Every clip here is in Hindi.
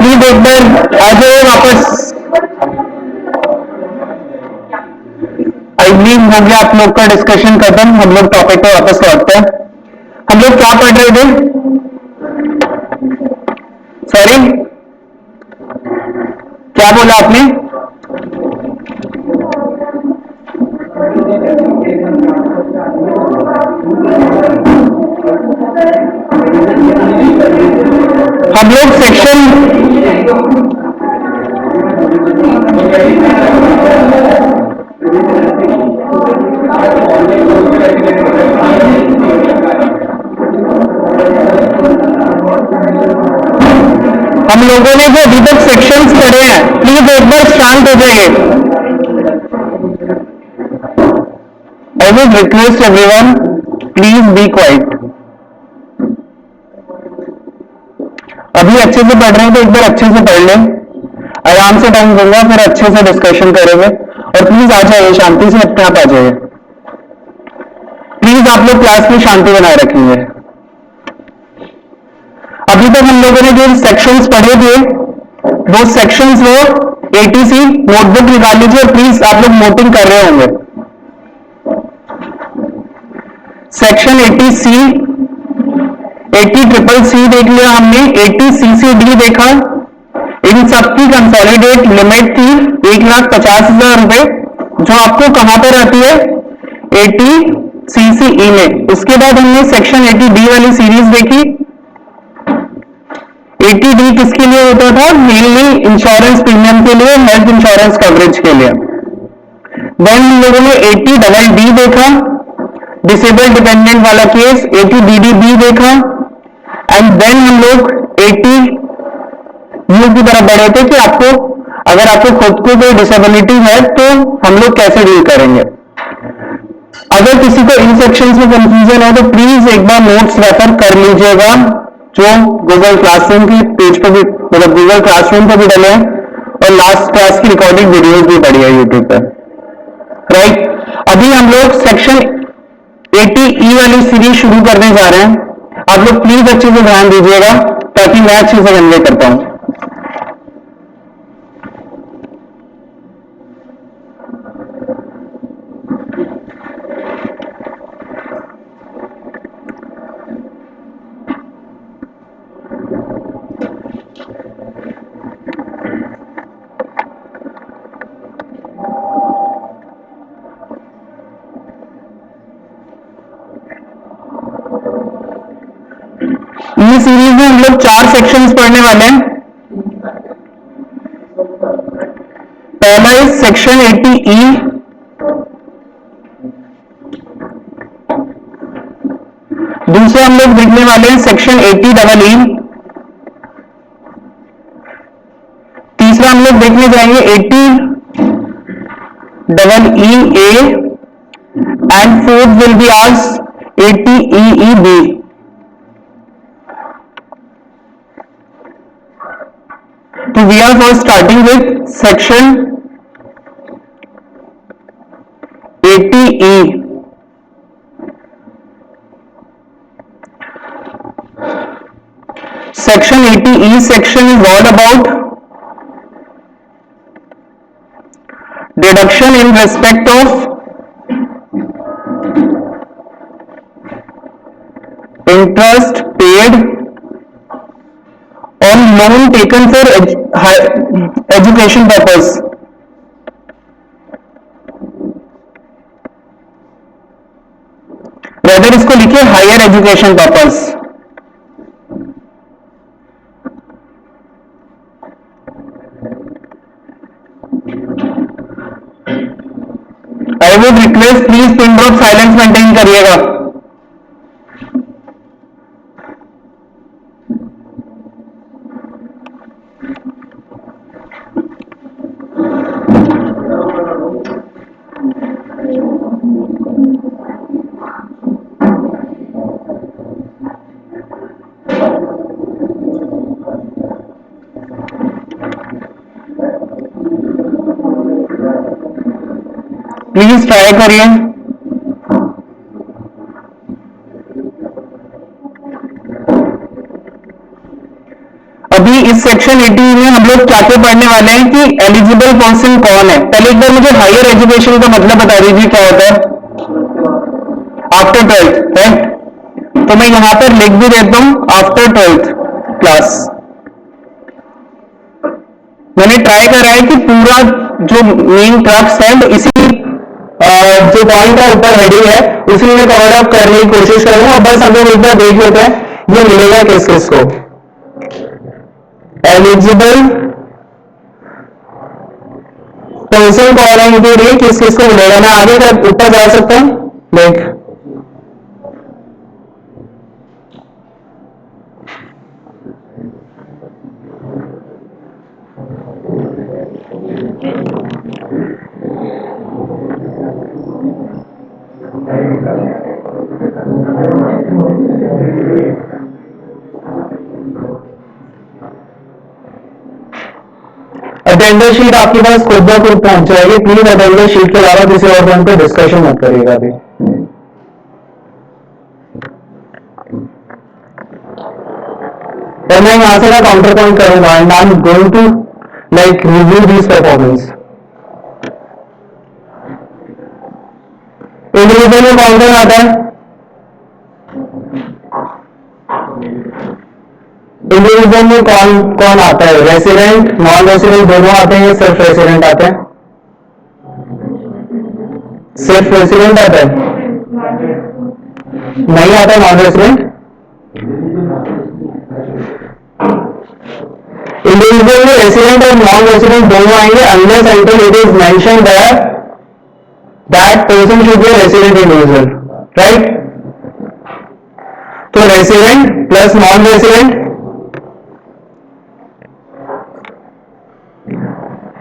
प्लीज एक बार आ जाओ वापस। आई बिलीव हो गया आप लोग का डिस्कशन खत्म, हम लोग टॉपिक पे वापस लौटते हैं। हम लोग क्या पढ़ रहे थे? सॉरी, क्या बोला आपने? हम लोग सेक्शन हम लोगों ने जो अभी तक सेक्शंस पढ़े हैं, प्लीज एक बार शांत हो जाइए। आई would request everyone, please be quite. अभी अच्छे से पढ़ रहे हैं तो एक बार अच्छे से पढ़ लें, आराम से टाइम दूंगा, फिर अच्छे से डिस्कशन करेंगे। और प्लीज आ जाइए, शांति से अपने आप आ जाइए। प्लीज आप लोग क्लास में शांति बनाए रखेंगे। अभी तक हम लोगों ने जो सेक्शंस पढ़े थे, वो सेक्शंस वो एटीसी नोटबुक निकाल लीजिए और प्लीज आप लोग नोटिंग कर रहे होंगे। सेक्शन 80C, 80CCC देख लिया हमने, 80CCD देखा। इन सबकी कंसोलिडेट लिमिट थी 1,50,000 रुपए, जो आपको कहां पर आती है? 80CCE में। उसके बाद हमने सेक्शन 80D वाली सीरीज देखी। 80D किसके लिए होता था? मेनली इंश्योरेंस प्रीमियम के लिए, हेल्थ इंश्योरेंस कवरेज के लिए। देन हम लोगों ने 80DD देखा, डिसेबल डिपेंडेंट वाला केस। 80DDB देखा एंड देन हम लोग 80U की तरफ बढ़े थे कि आपको अगर आपको खुद को कोई डिसेबिलिटी है तो हम लोग कैसे डील करेंगे। अगर किसी को इन सेक्शंस में कंफ्यूजन है तो प्लीज एक बार नोट्स रेफर कर लीजिएगा, जो गूगल क्लासरूम की पेज पर भी, मतलब गूगल क्लासरूम पर भी डले हैं, और लास्ट क्लास की रिकॉर्डेड वीडियोस भी पड़ी है यूट्यूब पर। राइट, अभी हम लोग सेक्शन 80E वाली सीरीज शुरू करने जा रहे हैं। आप लोग प्लीज अच्छे से ध्यान दीजिएगा ताकि मैं अच्छे से कन्वे कर पाऊं। ये सीरीज में हम लोग 4 सेक्शंस पढ़ने वाले हैं। पहला है सेक्शन 80E, दूसरा हम लोग देखने वाले हैं सेक्शन 80EE, तीसरा हम लोग देखने जाएंगे 80EEA and fourth will be hours 80EEB। So we are first starting with section 80E. Section 80E section is all about deduction in respect of interest paid on loan taken for education purpose. Rather इसको लिखिए higher education purpose. I would request please pin drop silence maintain करिएगा। प्लीज ट्राई करिए। अभी इस सेक्शन 80 में हम लोग क्या क्या पढ़ने वाले हैं कि एलिजिबल पर्सन कौन है। पहले एक बार मुझे हायर एजुकेशन का मतलब बता दीजिए क्या होता है। After 12th, right. तो मैं यहां पर लिख भी देता हूं आफ्टर 12th क्लास। मैंने ट्राई करा है कि पूरा जो मेन क्रक्स है इसी जो पॉइंट का ऊपर हेडिंग है उसी में कवर अप करने की कोशिश करूंगा। बस हम लोग एक बार देख लेते हैं ये मिलेगा किस किस को। एलिजिबल पर्सन कौन है इनके लिए किस किस को मिलेगा। मैं आगे तक ऊपर जा सकता हूं लाइक अटेंडर शीट आपके पास खुद ब खुद पहुंच जाएगी। प्लीज अटेंडर शीट के अलावा किसी और पॉइंट पर डिस्कशन मत करिएगा अभी। और मैं यहां से ना काउंटर पॉइंट करूंगा and I am going to like review this performance. Individual में कौन कौन आता है। इंडिविजुअल में कौन कौन आता है। रेसिडेंट नॉन रेसिडेंट दोनों आते हैं, सिर्फ रेसिडेंट आते हैं। सिर्फ रेसिडेंट आता है, नहीं आता नॉन रेसिडेंट। इंडिविजुअल में रेसिडेंट और नॉन रेसिडेंट दोनों आएंगे unless until it is mentioned that person should be resident individual, right. तो रेसिडेंट प्लस नॉन रेसिडेंट।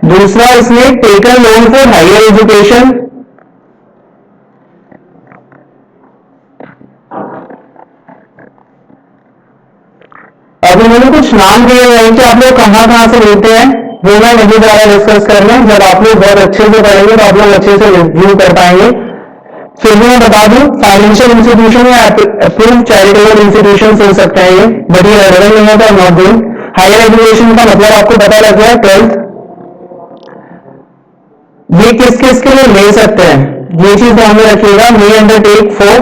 दूसरा इसमें taken loan for higher education. अभी मैंने कुछ नाम दिए हुए हैं कि आप लोग कहां से लेते हैं वो मैं नहीं द्वारा डिस्कस करना। जब आप लोग बहुत अच्छे से पढ़ेंगे तो आप लोग अच्छे से रिव्यू कर पाएंगे। फिर भी मैं बता दूं फाइनेंशियल इंस्टीट्यूशन या अप्रूव चैरिटेबल इंस्टीट्यूशन हो सकते हैं ये, बट ये रेलेवेंट नहीं होता नॉट डूइंग। हायर एजुकेशन का मतलब आपको पता लग गया 12th। ये किस किस के लिए ले सकते हैं ये चीज ध्यान में रखिएगा। मे अंडरटेक फॉर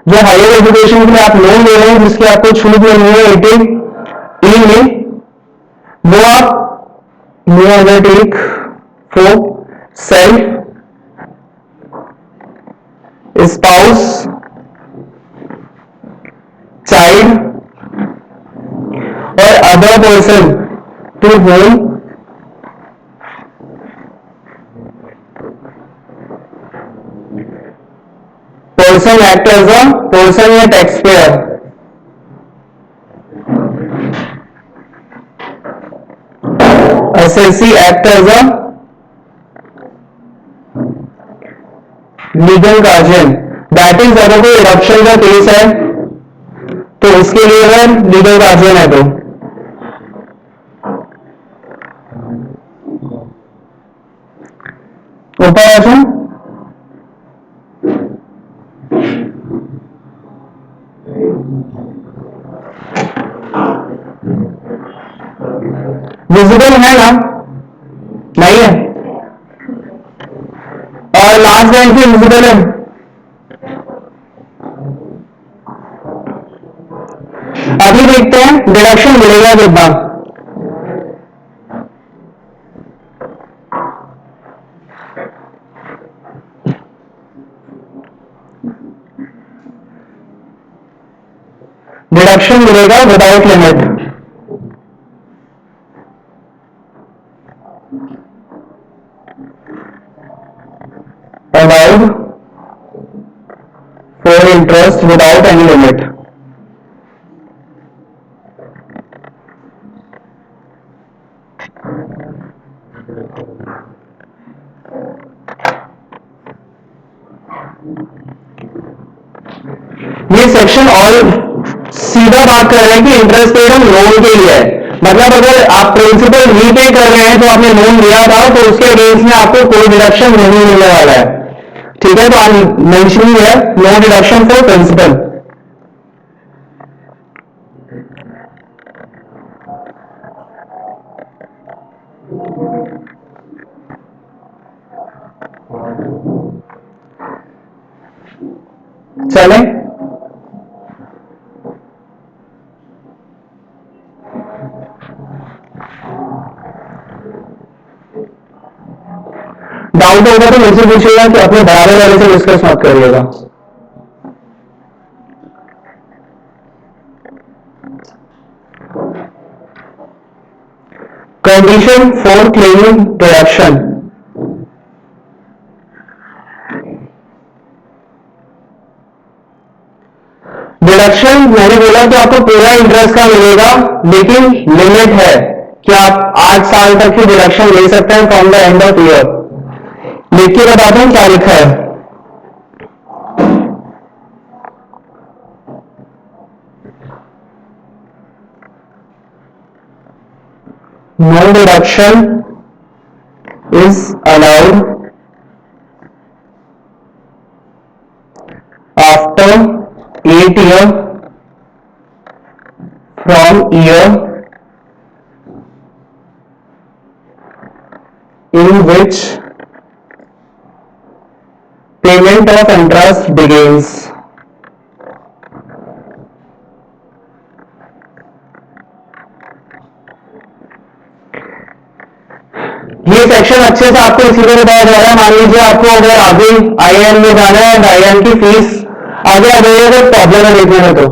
जो हायर एजुकेशन के लिए आप लोन ले रहे हैं जिसकी आपको छूट मिलनी है 18E में, वो आप may undertake for self, spouse, child और other person to whom person act as a person या taxpayer। assessee act as a legal guardian। that is अगर कोई एडॉप्शन का केस है तो उसके लिए अगर लीगल गार्जियन है तो ऊपर आ जाओ। विजिबल है ना, नहीं है। और लास्ट बैंक भी विजिबल है। अभी देखते हैं डिडक्शन मिलेगा कितना। डिडक्शन मिलेगा without limit. allowed for interest without any limit। ये सेक्शन और सीधा बात कर रहे हैं कि इंटरेस्ट पेड हम लोन के लिए है। मतलब अगर आप प्रिंसिपल रीपे कर रहे हैं तो आपने लोन लिया था तो उसके अगेंस्ट में आपको कोई डिडक्शन नहीं मिलने वाला है, ठीक है। तो आई मेंशनिंग है नो डिडक्शन फॉर प्रिंसिपल। चले? डाउट होगा तो मुझसे पूछिएगा कि अपने बराबर वाले से डिस्कस मत करिएगा। Condition for claiming deduction. Deduction मैंने बोला कि आपको पूरा इंटरेस्ट का मिलेगा, लेकिन लिमिट है कि आप 8 साल तक की डिडक्शन ले सकते हैं from the end of year. लिख के बताता हूं क्या लिखा है। No deduction is allowed after 8 years from year in which payment of interest begins. ये सेक्शन अच्छे से आपको इसीलिए बताया जा रहा है। मान लीजिए आपको अगर आगे आईआईएम में जाना है, आईआईएम की फीस आगे आ जाइए, अगर प्रॉब्लम है देखने में, तो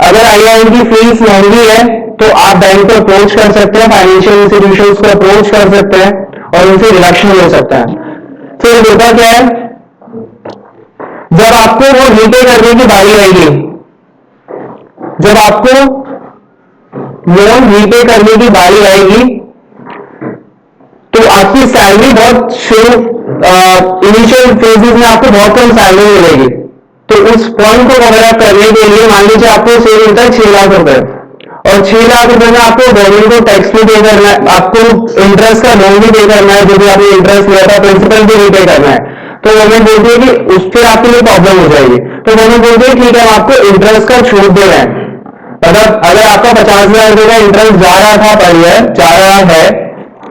अगर आईआईएम की फीस महंगी है तो आप बैंक को अप्रोच कर सकते हैं, फाइनेंशियल इंस्टीट्यूशंस को अप्रोच कर सकते हैं और उनसे रिडक्शन ले सकते हैं। फिर होता क्या है, जब आपको वो रीपे करने की बारी आएगी, जब आपको लोन रीपे करने की बारी आएगी तो आपकी सैलरी बहुत शुरू इनिशियल फेजेस में आपको बहुत कम सैलरी मिलेगी। तो उस पॉइंट को कवर अप करने के लिए मान लीजिए आपको सेव मिलता है 6 लाख रुपए, और 6 लाख रुपए में आपको गवर्नमेंट को टैक्स भी पे करना है, आपको इंटरेस्ट का लोन भी पे करना है, जो भी आपने इंटरेस्ट लिया था प्रिंसिपल भी रीपे करना है। तो गवर्नमेंट बोलती है कि उस पर आपके लिए प्रॉब्लम हो जाएगी, तो गवर्नमेंट बोलती है ठीक है हम आपको इंटरेस्ट का छूट दे रहे हैं। मतलब अगर आपका 50,000 रुपए का इंटरेस्ट जा रहा था पर ईयर, जा रहा है,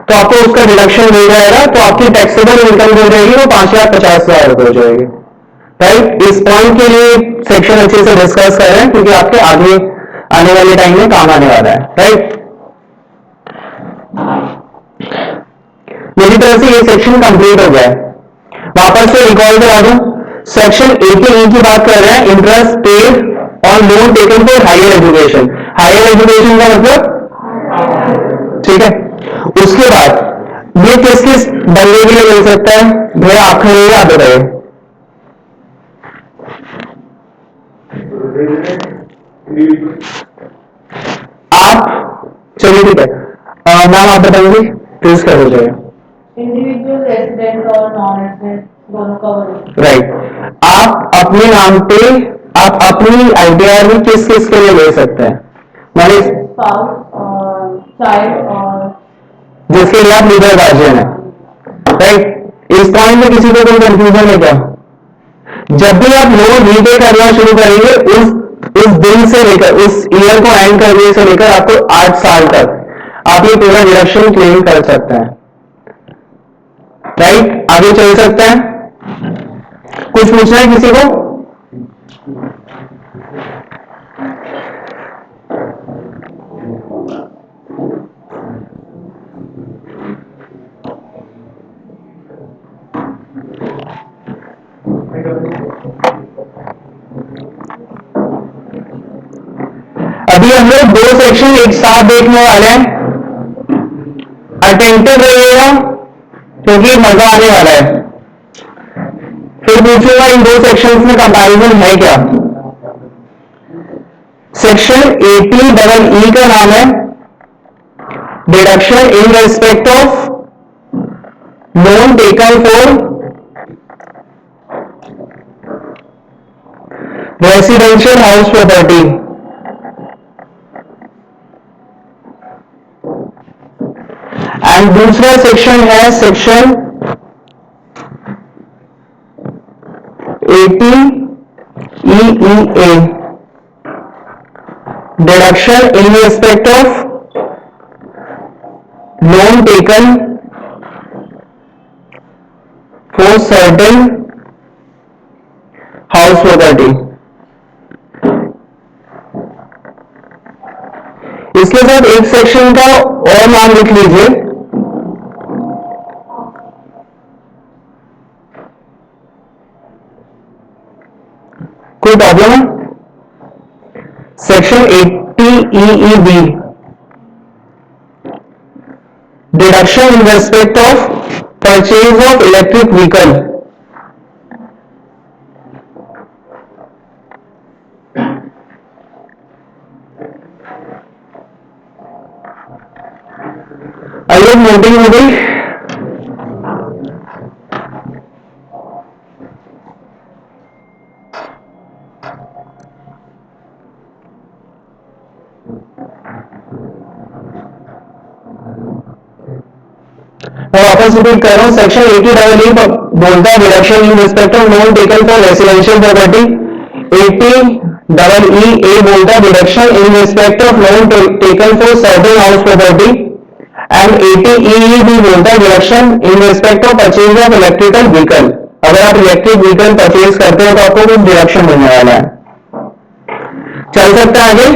तो आपको उसका डिडक्शन मिल जाएगा, तो आपकी टैक्सेबल इनकम जो रहेगी वो 5,50,000 रुपए हो जाएगी। राइट, इस पॉइंट के लिए सेक्शन अच्छे से डिस्कस कर रहे हैं क्योंकि आपके आगे आने वाले टाइम में काम आने वाला है। राइट, मेरी तरफ से ये सेक्शन कंप्लीट हो गया है। वापस से रिकॉल करा दूं, सेक्शन 18 की बात कर रहे हैं, interest paid on loan taken for higher education. Higher education का मतलब, ठीक है। उसके बाद ये किस किस बंदे के लिए मिल सकता है भैया, आप खरीदे आप बताइए। आप चलिए ठीक है, नाम आप बताएंगे प्लीज कर दीजिएगा। इंडिविजुअल रेसिडेंट और नॉन रेसिडेंट दोनों का। राइट, आप अपने नाम पे आप अपनी आईडीआर में किस किस के लिए ले सकते हैं, माने चाइल्ड और जिसके लिए आप लीगल गार्जियन है। राइट, इस पॉइंट में किसी को कोई कंफ्यूजन है क्या? जब भी आप लोन रीपे करना शुरू करेंगे उस दिन से लेकर उस ईयर को एंड करने से लेकर आपको 8 साल तक आप ये पूरा डिडक्शन क्लेम कर सकते हैं। राइट, आगे चल सकते हैं। कुछ पूछना है किसी को? अभी हम लोग 2 सेक्शन एक साथ देखने वाले हैं, अटेंटिव रहिएगा क्योंकि मजा आने वाला है। फिर पूछूंगा इन 2 सेक्शंस में कंपैरिजन है क्या। सेक्शन 80 का नाम है deduction in respect of loan taken for residential house property. And दूसरा सेक्शन है section 80 deduction in respect of loan taken for certain house property. इसके साथ एक सेक्शन का और नाम लिख लीजिए, कोई प्रॉब्लम है? Section 80EEB, deduction in respect of purchase of electric vehicle. आइए नोटिंग हो गई। मैं वापस रिपीट कर रहा हूं, सेक्शन 80E बोलता है deduction in respect of loan taken for residential property. 80EE बोलता है deduction in respect of loan taken for certain house property. And 80EE बोलता है deduction in respect of purchase of electrical vehicle. अगर आप इलेक्ट्रिक व्हीकल परचेज करते हो तो आपको कुछ डिडक्शन मिलने वाला है। चल सकता है आगे?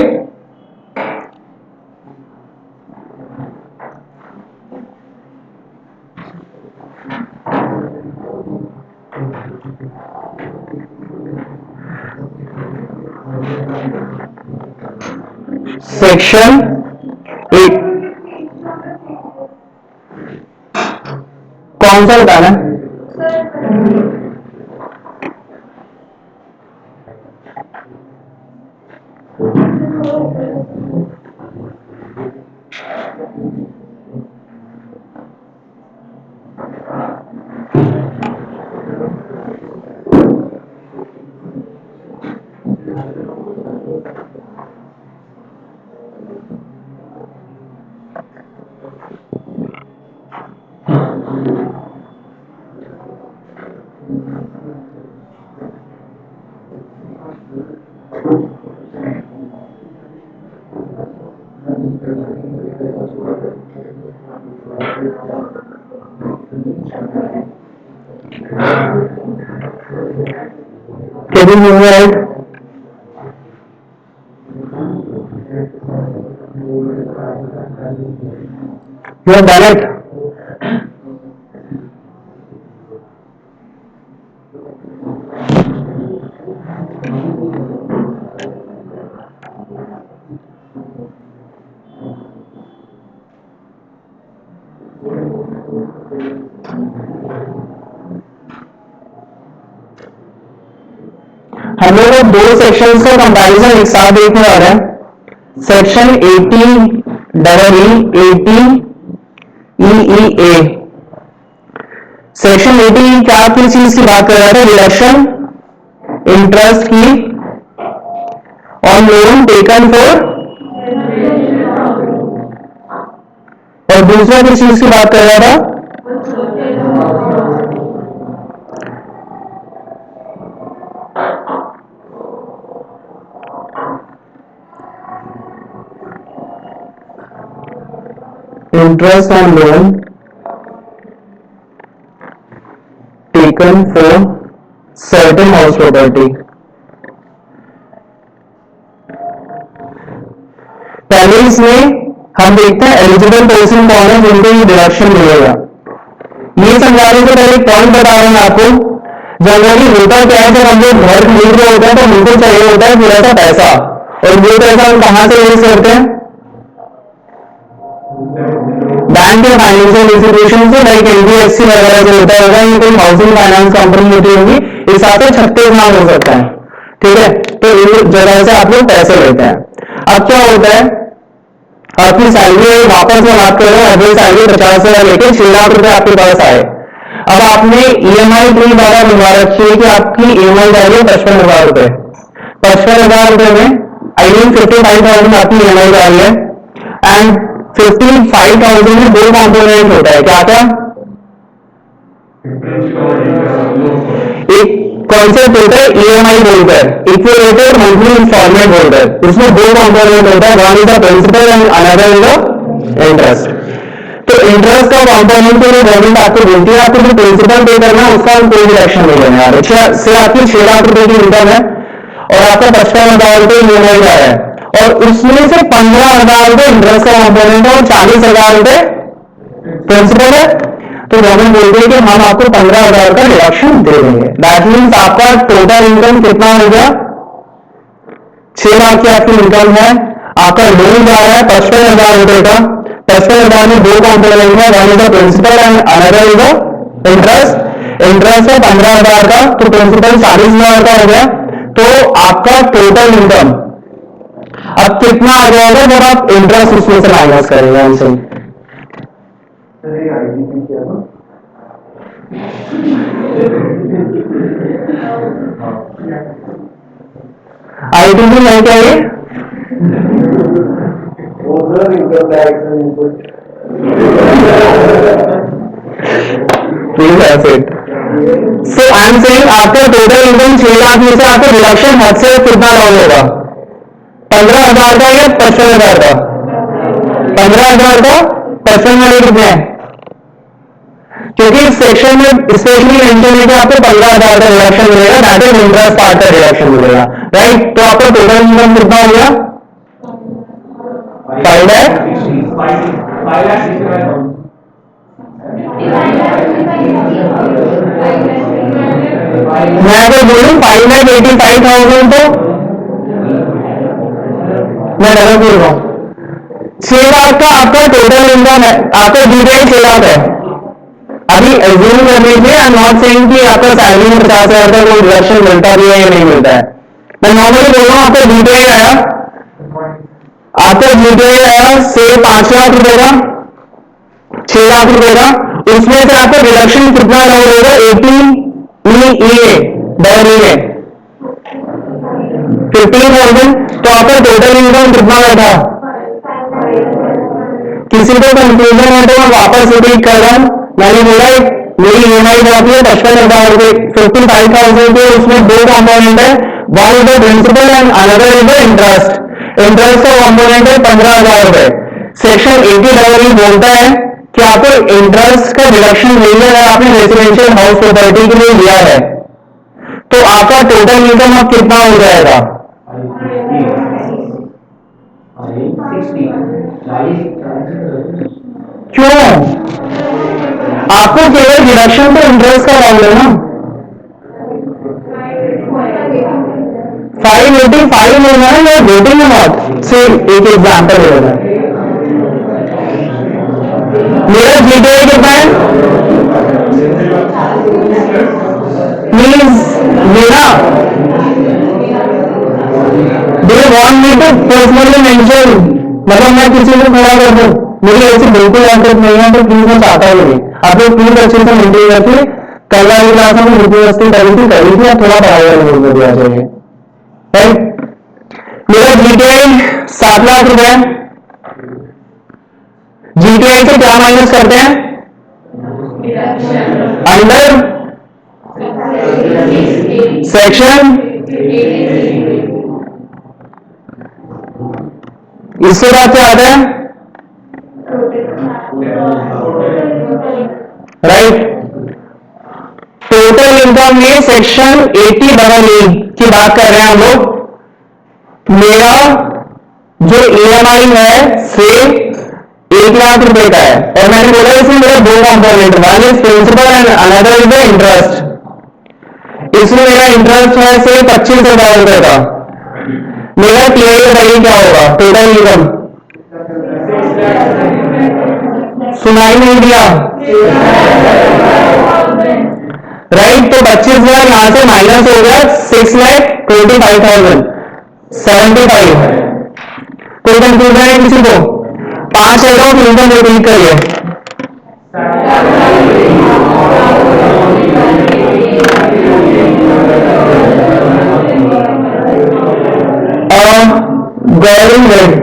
सेक्शन 8 कौन सा बताना है? Can you hear me right? You are correct. हम लोग दो सेक्शंस का कंपैरिजन एक साथ देखने वाले हैं। सेक्शन 80EE सेक्शन 80 क्या किस चीज की बात कर रहा था? रिडक्शन इंटरेस्ट की ऑन लोन टेकन फॉर, और दूसरा किस चीज की बात कर रहा था? Interest on loan taken for certain house property. पहले इसमें हम देखते हैं एलिजिबल पर्सन कौन है जिनको ये डिडक्शन मिलेगा। ये समझाने से पहले एक पॉइंट बता रहे हैं आपको। जनरली होता क्या है, जब हम लोग घर खरीद रहे होते हैं तो हमको चाहिए होता है थोड़ा सा पैसा, और ये पैसा हम कहां से रेज करते हैं? बैंक या फाइनेंशियल इंस्टीट्यूशन से, लाइक एनबीएफसी वगैरह से होता होगा, या कोई हाउसिंग फाइनेंस कंपनी होती होगी, इस हिसाब से 36 नाम हो सकता है। ठीक है, तो इन जगह से आप लोग पैसे लेते हैं। अब क्या होता है, आपकी सैलरी वापस में बात कर रहे हैं, अगली सैलरी 50,000 लेके 6 लाख रुपए आपके पास आए। अब आपने ईएमआई इतनी ज्यादा बनवा रखी है कि आपकी ईएमआई जाएगी 55,000 रुपए। 55,000 रुपए में आई मीन 55,000 आपकी ईएमआई जा रही है, एंड 55,000 में दो कॉम्पोनेंट होता है। क्या क्या? एक कॉन्सेप्ट होता है ईएमआई बोलकर, इक्विलेटेड मंथली इंस्टॉलमेंट बोलकर। उसमें दो कॉम्पोनेंट होता है, one is the principal and another is the interest. तो इंटरेस्ट का कॉम्पोनेंट के लिए गवर्नमेंट आपको बोलती है आपको जो प्रिंसिपल पे करना है उसका हम कोई भी एक्शन नहीं लेने आ रहे। से आपकी 6,00,000 रुपए की इनकम है और आपका 55,000 रुपए ईएमआई का है और उसमें से 15,000 रुपए इंटरेस्ट का कॉम्पोनेंट है और 40,000 रुपए प्रिंसिपल है, तो गवर्नमेंट बोलती है कि हम आपको 15,000 का रिडक्शन दे देंगे। दैट मीन्स आपका टोटल इनकम कितना हो गया, 6 लाख की आपकी इनकम है, आपका लोन जा रहा है 55,000 रुपए का। 55,000 में दो कॉम्पोनेंट है, one is the principal and another is the interest. Interest है 15,000 का तो प्रिंसिपल 40,000 का हो गया, तो आपका टोटल इनकम अब कितना आ जाएगा जब आप इंटरेस्ट उसमें से माइनस करेंगे हमसे। आईटीसी नहीं क्या ये सो आई एम सेइंग आपका टोटल इनकम 6 लाख में से आपको रिडक्शन हद से कितना लॉस होगा, 15,000 का या 55,000 का, 15,000 का 55 वाले कितने हैं, क्योंकि इस सेक्शन में स्पेशली मेंशन है कि आपको 15,000 का रिडक्शन मिलेगा, दैट इज इंटरेस्ट पार्ट का रिडक्शन मिलेगा, राइट। तो आपका टोटल इनकम कितना हो गया, 5 लाख। मैं अगर बोलूं 5,85,000 तो मैं डबल बोल रहा हूं। 6 लाख का आपका टोटल इनकम है, आपका जीडीआई 6 लाख है। अभी एज्यूम करने के लिए आई एम नॉट सेइंग कि आपका सैलरी में 50,000 का कोई रिडक्शन मिलता भी है या नहीं मिलता है, मैं नॉर्मली बोल रहा हूँ। आपका जीडीआई आया, आपका जीडीआई आया से 5 लाख रुपए का, 6 लाख रुपए का, उसमें से आपका रिडक्शन कितना होगा, 18 में 15,000, तो आपका टोटल इनकम कितना बैठा। किसी को कंफ्यूजन है तो मैं वापस रिपीट कर रहा हूं, मैंने बोला मेरी ईएमआई जाती है 55,000 रुपए, 55,000 के उसमें दो कॉम्पोनेंट है, one is the principal and another is the interest. Interest का कॉम्पोनेंट है 15,000 रुपए। सेक्शन 80 बोलता है कि आपको इंटरेस्ट का रिडक्शन मिलेगा अगर आपने रेसिडेंशियल हाउस प्रॉपर्टी के लिए लिया है, तो आपका टोटल इनकम अब कितना हो जाएगा, क्यों, आपको केवल डिडक्शन तो इंटरेस्ट का राउंड है ना, 585 लेना है या वेटिंग अमाउंट से। एक एग्जाम्पल लेना है, मेरा जीडीआई कितना है, प्लीज मेरा do you want me to personally mention, मतलब मैं किसी को खड़ा कर दूं, मेरी ऐसी बिल्कुल आदत नहीं है, तो प्लीज मैं चाहता हूँ नहीं, आप लोग प्लीज अच्छे से मेंटेन रखिए। कल वाली क्लास में यूनिवर्सिटी करी थी थोड़ा बढ़ाया में दिया चाहिए, राइट। मेरा जीटीआई 7 लाख रुपए, जीटीआई से क्या माइनस करते हैं, अंडर सेक्शन, इसके बाद क्या आता है, राइट। टोटल इनकम में सेक्शन 80 की बात कर रहे हैं हम लोग। मेरा जो ईएमआई है से 1 लाख रुपए का है और मैंने बोला इसमें मेरा दो component, one is principal and another is the interest. इसमें मेरा इंटरेस्ट है से 25,000 रुपए का। मेरा क्लियर बताइए क्या होगा टोटल इनकम, सुनाई नहीं दिया, राइट। तो 25,000 यहां से माइनस हो गया, 6,25,000 75। कोई कंफ्यूजन है किसी को, 5 एडों की इनकम रिपीट करिए, गवर्नमेंट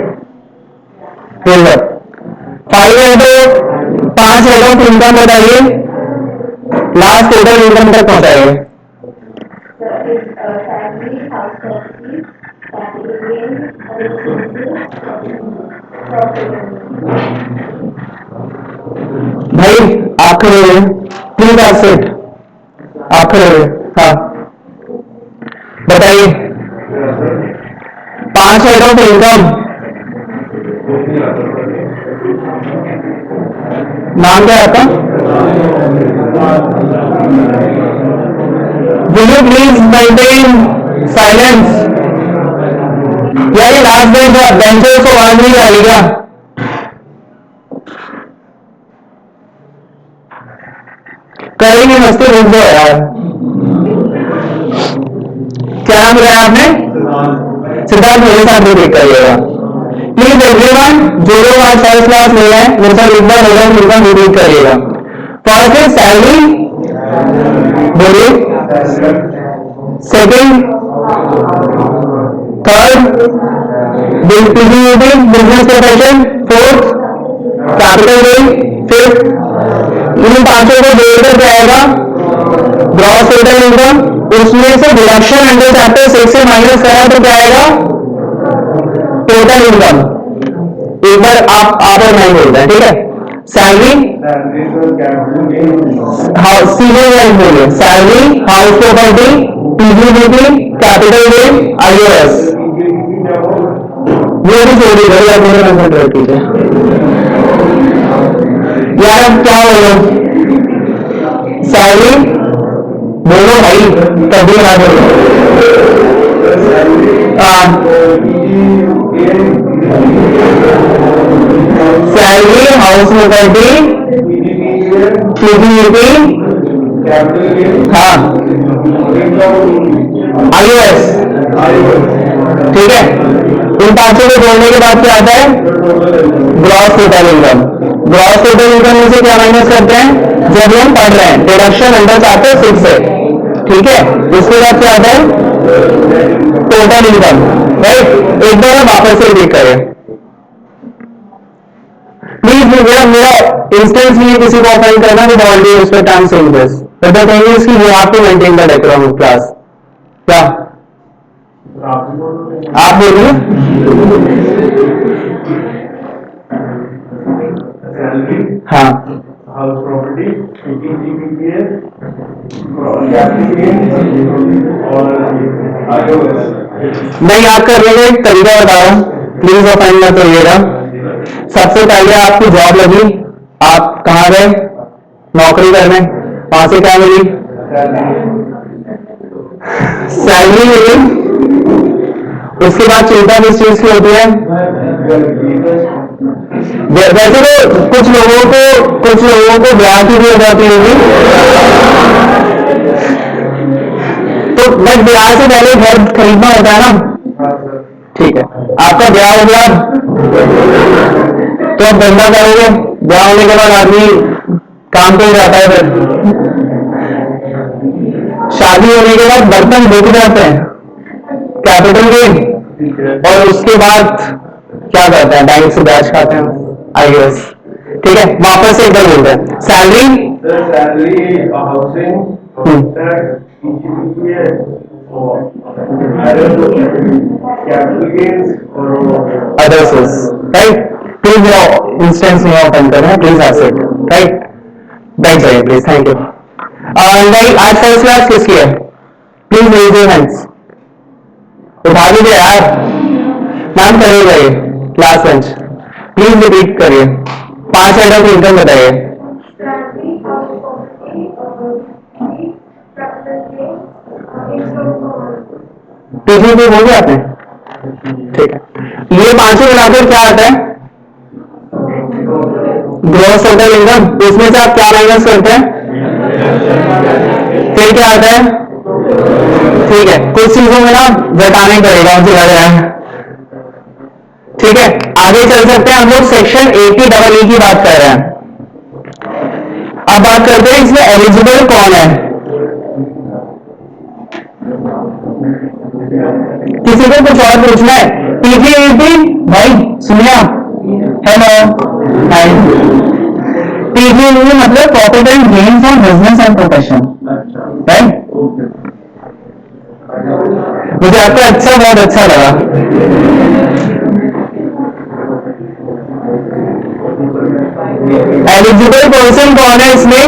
5 एडो 5 एडों की इनकम बताइए, लास्ट टोटल इनकम तक पहुंचाइए। हुए, प्लीज आप सिट, आप खड़े हुए। हाँ बताइए, 5 हेड ऑफ इनकम, नाम क्या आपका? Will you please maintain silence? यार लास्ट बेंचर्स को आवाज नहीं आ रही क्या? करेंगे मस्ती, रुक दो यार। क्या नाम बताया आपने? सिद्धार्थ, मेरे साथ भी देख करिएगा प्लीज एवरीवन। जो लोग आज फर्स्ट क्लास में है मेरे साथ एक बार होगा, मेरे साथ रीड करिएगा। फर्स्ट सैलरी, बोलिए। Second, third business profession, fourth capital gain, fifth इन पांचों को जोड़कर क्या आएगा? Gross total income. उसमें से डिडक्शन अंडर चैप्टर 6 से माइनस करा तो क्या आएगा? Total income. एक बार आप और मैं बोलते हैं, ठीक है? सैलरी, सीधे बोलिए, salary, house property, PGBP, capital gain, iOS. ये भी छोड़िए भैया, मेरे कंसंट्रेट कीजिए यार। अब क्या बोलो? सैलरी बोलो भाई, कभी ना बोलो। सैलरी, हाउस प्रॉपर्टी, पीजीबीपी, हाँ, आईओएस, ठीक है? इन पांचों को जोड़ने के बाद क्या आता है? Gross total income. Gross total income में से क्या माइनस करते हैं? जब हम पढ़ रहे हैं डिडक्शन अंडर चैप्टर 6 से, ठीक है? उसके बाद क्या आता है? Total income, right? एक बार वापस से देख करें प्लीज। मेरा इंस्टेंस नहीं है किसी को ऑफेंड करना, with all due respect I am saying this, but the thing is कि you have to maintain the decorum of class. क्या आप बोलिए? हाँ, हाउस प्रॉपर्टी, मैं याद करने का एक तरीका बता रहा हूँ, प्लीज ऑफेंड मत करिएगा। सबसे पहले आपकी जॉब लगी, आप कहाँ गए नौकरी करने, वहां से क्या मिली? सैलरी मिली। उसके बाद चिंता किस चीज की होती है? वैसे तो कुछ लोगों को ब्याह की भी हो जाती होगी, तो बट ब्याह से पहले घर खरीदना होता है ना, ठीक है? आपका ब्याह हो गया तो अब धंधा करोगे, ब्याह होने के बाद आदमी काम पे जाता है, फिर शादी होने के बाद बर्तन बिक जाते हैं, कैपिटल गेन, और उसके बाद क्या करते हैं? बैंक से ब्याज खाते हैं, आई गेस, ठीक है? वापस से एक बार बोलते हैं, salary, housing, other source, right? Please instance नहीं ओपन करें, प्लीज एसेट, राइट? बैठ जाइए प्लीज, थैंक यू। राइट, आज फर्स्ट क्लास किसकी है? प्लीज रेज योर हैंड्स, उठा दीजिए यार। नाम खड़े जाइए, क्लास लंच, प्लीज रिपीट करिए। 5 हेड ऑफ इनकम बताइए। पीजीबी बोल दिया आपने, ठीक है? ये पांचों मिलाकर क्या आता है? Gross total income. इसमें से आप क्या माइनस करते हैं? फिर क्या आता है? ठीक है, कुछ चीजों में ना घटाने पड़ेगा, मुझे लग रहा है, ठीक है? आगे चल सकते हैं हम लोग। सेक्शन 80E की बात कर रहे हैं। अब बात करते हैं इसमें एलिजिबल कौन है। किसी को कुछ और पूछना है? पीजीबीपी भाई सुनिए आप, हेलो, पीजीबीपी मतलब profit and gain from business and profession, right? मुझे आपका अच्छा, बहुत अच्छा लगा। एलिजिबल पर्सन कौन है इसमें?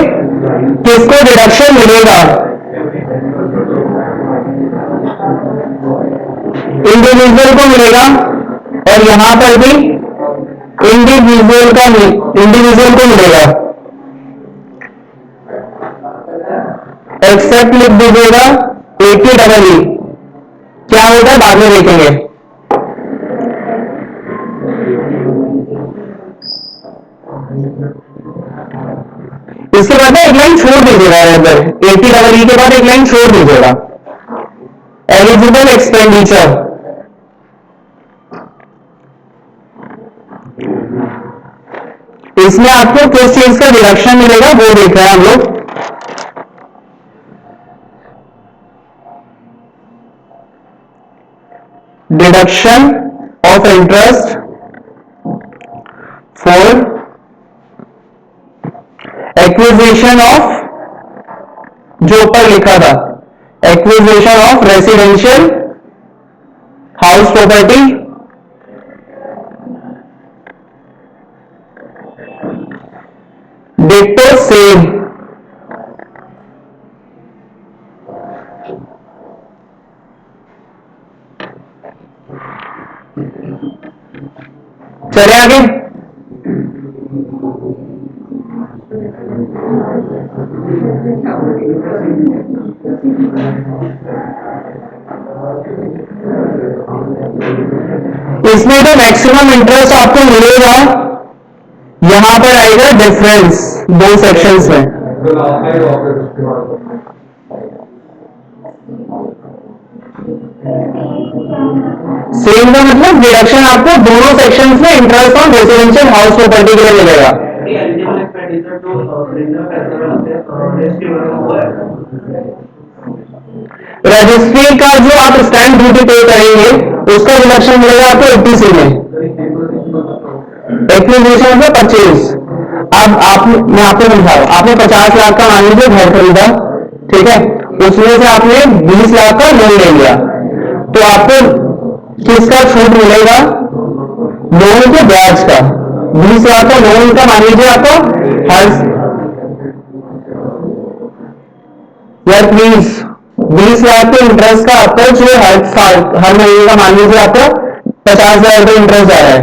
किसको डिडक्शन मिलेगा? इंडिविजुअल को मिलेगा, और यहां पर भी इंडिविजुअल को मिलेगा। एक्सेप्ट लिख दीजिएगा 80 क्या होता है बाद में देखेंगे। इसके बाद एक लाइन छोड़ दीजिएगा, अगर 80 के बाद एक लाइन छोड़ दीजिएगा, एलिजिबल एक्सपेंडिचर। इसमें आपको किस चीज का डिडक्शन मिलेगा वो देख रहे हैं हम लोग। Deduction of interest for acquisition of, जो ऊपर लिखा था, acquisition of residential house property डिक्टो सेम। चले आगे। इसमें तो मैक्सिमम इंटरेस्ट आपको मिलेगा, यहां पर आएगा डिफरेंस दो सेक्शंस में। सेम का मतलब डिडक्शन आपको दोनों सेक्शंस में interest on residential house property के लिए मिलेगा। रजिस्ट्री का जो आप स्टैंप ड्यूटी पे करेंगे उसका डिडक्शन मिलेगा आपको 80C में। एक्विजिशन में 25। अब मैं आपको समझा रहा हूं, आपने 50 लाख का मान लीजिए घर खरीदा, ठीक है, उसमें से आपने 20 लाख का लोन ले लिया, तो आपको किसका छूट मिलेगा? लोन के ब्याज का। 20 लाख का लोन का मान लीजिए आपको यार प्लीज 20 लाख के इंटरेस्ट का आपको जो हर महीने का मान लीजिए आपको 50,000 रुपये इंटरेस्ट आ रहा है,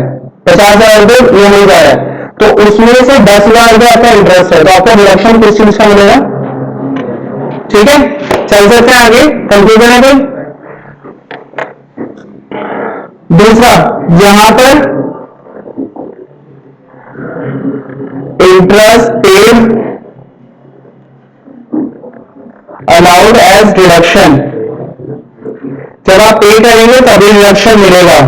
50,000 रुपये ईएमआई आ रहा है, तो उसमें से 10,000 रुपये आपका इंटरेस्ट है, तो आपका डिडक्शन किस चीज का मिलेगा? ठीक है, चल सकते हैं आगे। कंफ्यूजन है कोई? दूसरा, यहां पर interest paid allowed as deduction, जब आप पे करेंगे तभी डिडक्शन मिलेगा।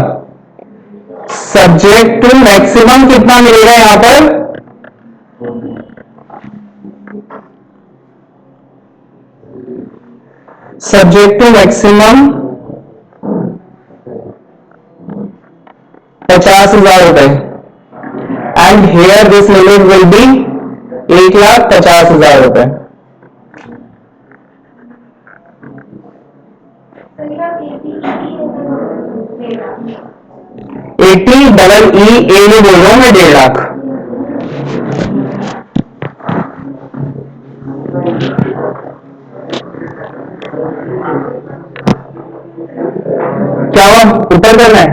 सब्जेक्ट टू मैक्सिमम कितना मिलेगा यहां पर? सब्जेक्ट टू मैक्सिमम 50,000 रुपए, and here this limit will be 1,50,000 रुपए। ATEE में बोल रहा हूं मैं 1.5 लाख। क्या हुआ? ऊपर करना है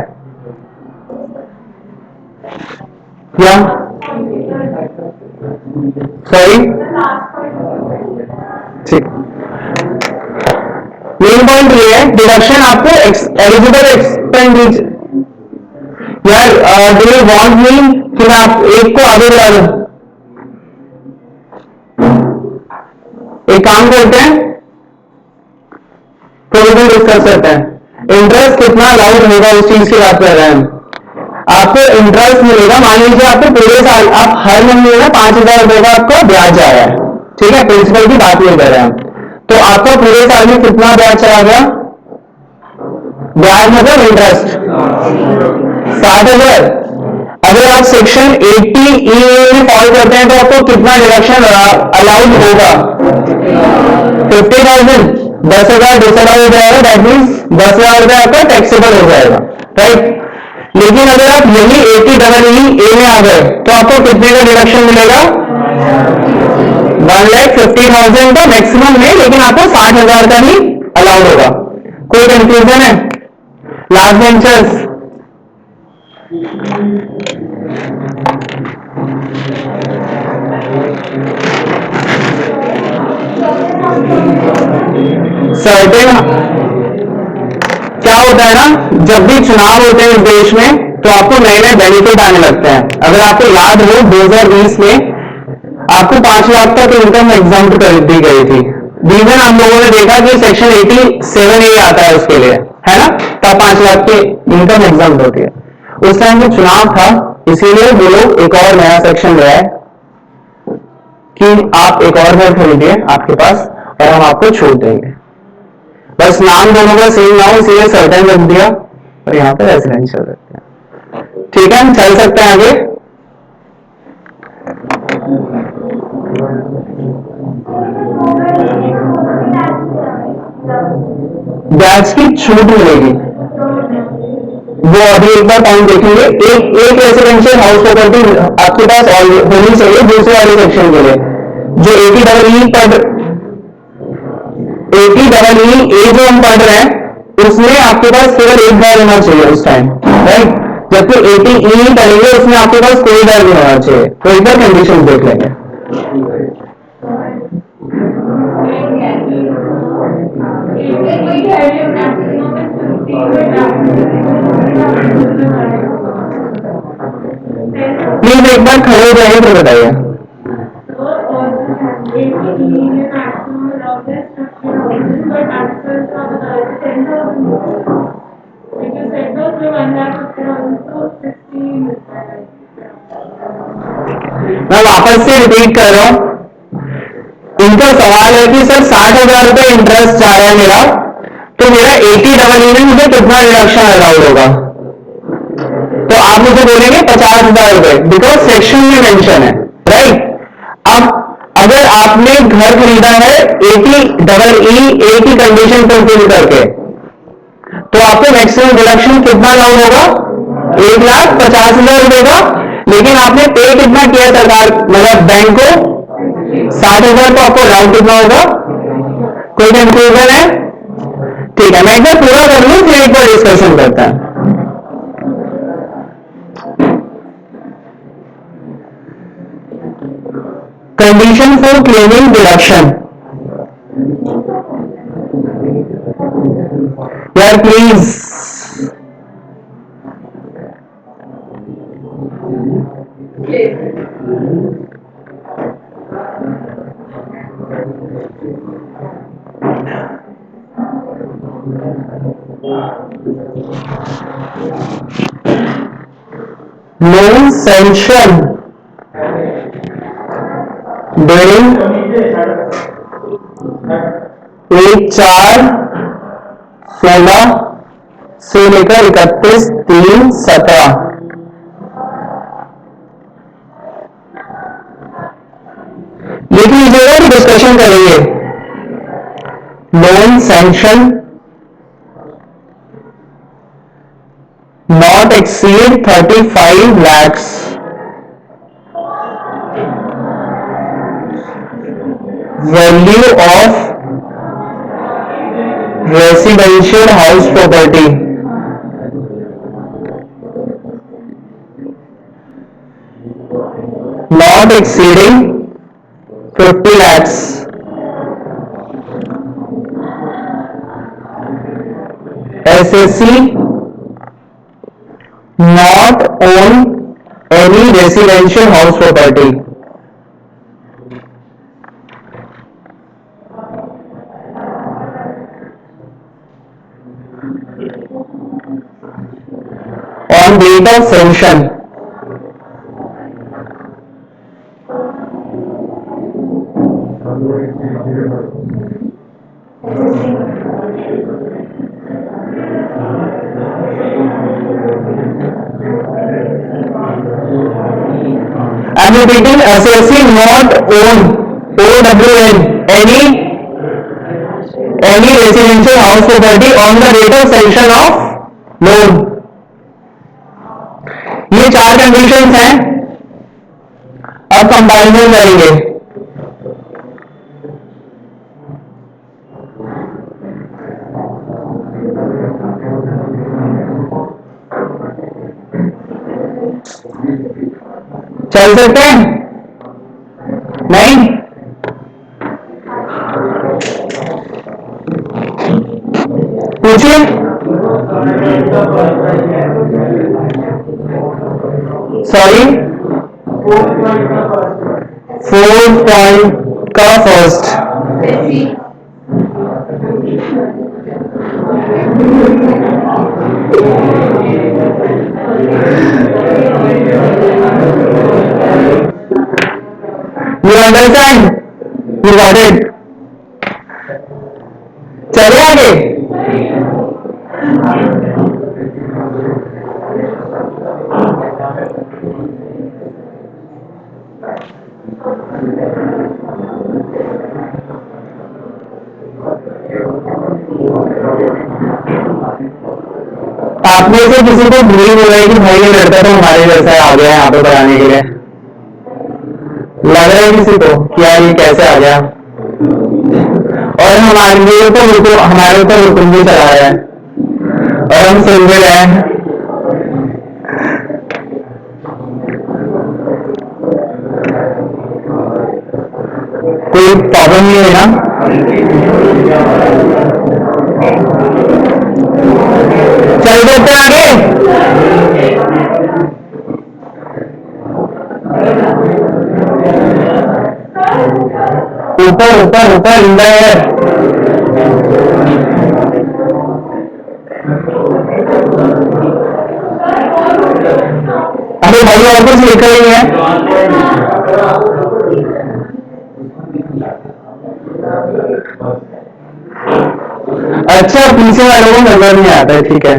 क्या? सॉरी, ठीक। मेन पॉइंट ये है, डिडक्शन आपको एलिजिबल एक्सपेंडिचर। यार डू यू वांट मी कि मैं आप एक को आगे बढ़ा दूं? एक काम करते हैं, प्रोविजन डिस्कस करते हैं। इंटरेस्ट कितना अलाउड होगा उस चीज की बात कर रहे हैं हम। आपको इंटरेस्ट मिलेगा, मान लीजिए आपको पूरे साल, आप हर महीने में 5,000 रुपए का आपको ब्याज आया है, ठीक है, प्रिंसिपल की बात नहीं कर रहे हैं, तो आपको पूरे साल में कितना ब्याज चला गया? ब्याज मतलब इंटरेस्ट 60,000। अगर आप सेक्शन 80E में फॉलो करते हैं तो आपको कितना डिडक्शन अलाउड होगा? 50,000। 10,000 दूसरा हो जाएगा, दैट मीन्स 10,000 रुपए आपका टैक्सेबल हो जाएगा, राइट। लेकिन अगर आप यही 80EE में आ गए तो आपको कितने का डिडक्शन मिलेगा? 1,50,000 का मैक्सिमम है, लेकिन आपको 60,000 का ही अलाउड होगा। कोई कंफ्यूजन है? लास्ट बेंचर्स, सर्टेन क्या होता है ना, जब भी चुनाव होते हैं इस देश में तो आपको नए नए बेनिफिट आने लगते हैं। अगर आपको याद हो 2020 में आपको 5 लाख तक इनकम एग्जाम्प्ट कर दी गई थी। रीजन हम लोगों ने देखा कि सेक्शन 87A आता है उसके लिए, है ना, तब 5 लाख की इनकम एग्जाम्प्ट होती है। उस टाइम जो चुनाव था, इसीलिए वो लोग एक और नया सेक्शन ले आए कि आप एक और घर खरीदिए आपके पास और हम आपको छूट देंगे। बस नाम दोनों का सेम ना हो इसलिए सर्टेन रख दिया और यहाँ पे रेजिडेंशियल रख दिया। ठीक है, हम चल सकते हैं आगे। ब्याज की छूट मिलेगी, वो अभी एक बार पॉइंट देखेंगे। एक रेसिडेंशियल हाउस प्रॉपर्टी आपके पास होनी चाहिए दूसरे वाले सेक्शन के लिए। जो 80EE जो हम पढ़ रहे हैं उसमें आपके पास केवल एक घर होना चाहिए उस टाइम, राइट। जबकि 80E पढ़ेंगे उसमें आपके पास कोई घर नहीं होना चाहिए। तो एक बार कंडीशन देख लेंगे। प्लीज एक बार खड़े हो जाइए तो बताइए। मैं वापस से रिपीट कर रहा हूं, उनका सवाल है कि सर 60,000 रुपए इंटरेस्ट जा रहा है मेरा, तो मेरा 80EE में मुझे कितना रिडक्शन अलाउड होगा? तो आप मुझे बोलेंगे 50,000 रुपए, बिकॉज सेक्शन में मेंशन है, राइट। अब अगर आपने घर खरीदा है 80EE की कंडीशन फुलफिल करके, तो आपको मैक्सिमम डिडक्शन कितना अलाउड होगा? 1,50,000 रुपए का। लेकिन आपने पे कितना किया सरकार, मतलब बैंक को? 60,000। तो आपको अलाउड कितना होगा? कोई कंफ्यूजन है? ठीक है, मैं एक बार पूरा कर लूं फिर एक बार डिस्कशन करते हैं। कंडीशन फॉर क्लेमिंग डिडक्शन, यार प्लीज लोन सैंक्शन ड्यूरिंग 1/4/16 से लेकर 31/3/17। लिख लीजिएगा कि डिस्कशन करेंगे। Loan sanction not exceed 35 lakhs value of residential house property not exceeding 50 lakhs SSC not own any residential house property on date of sanction I'm repeating, SSC not own OWN any residential house property on the date of sanction of loan। ये 4 कंडीशंस हैं। अब कंपैरिजन करेंगे। चल सकते हैं? नहीं? पूछिए। सॉरी, 4 पॉइंट का first. You understand? You got it? चले आगे। आप में से किसी को भूल हो रहा है कि भाई ये लड़का तो हमारे जैसा आ गया यहाँ पे पढ़ाने के लिए? लग रहा है किसी को कि यार ये कैसे आ गया, और हमारे ऊपर हुक्म भी चला रहा है और हम सुन भी रहे हैं। कोई प्रॉब्लम नहीं है ना? चल देते आगे। ऊपर ऊपर ऊपर इंदर, अरे भाई और कुछ लिखा ही है। अच्छा, पीछे वालों को नजर नहीं आता है, ठीक है।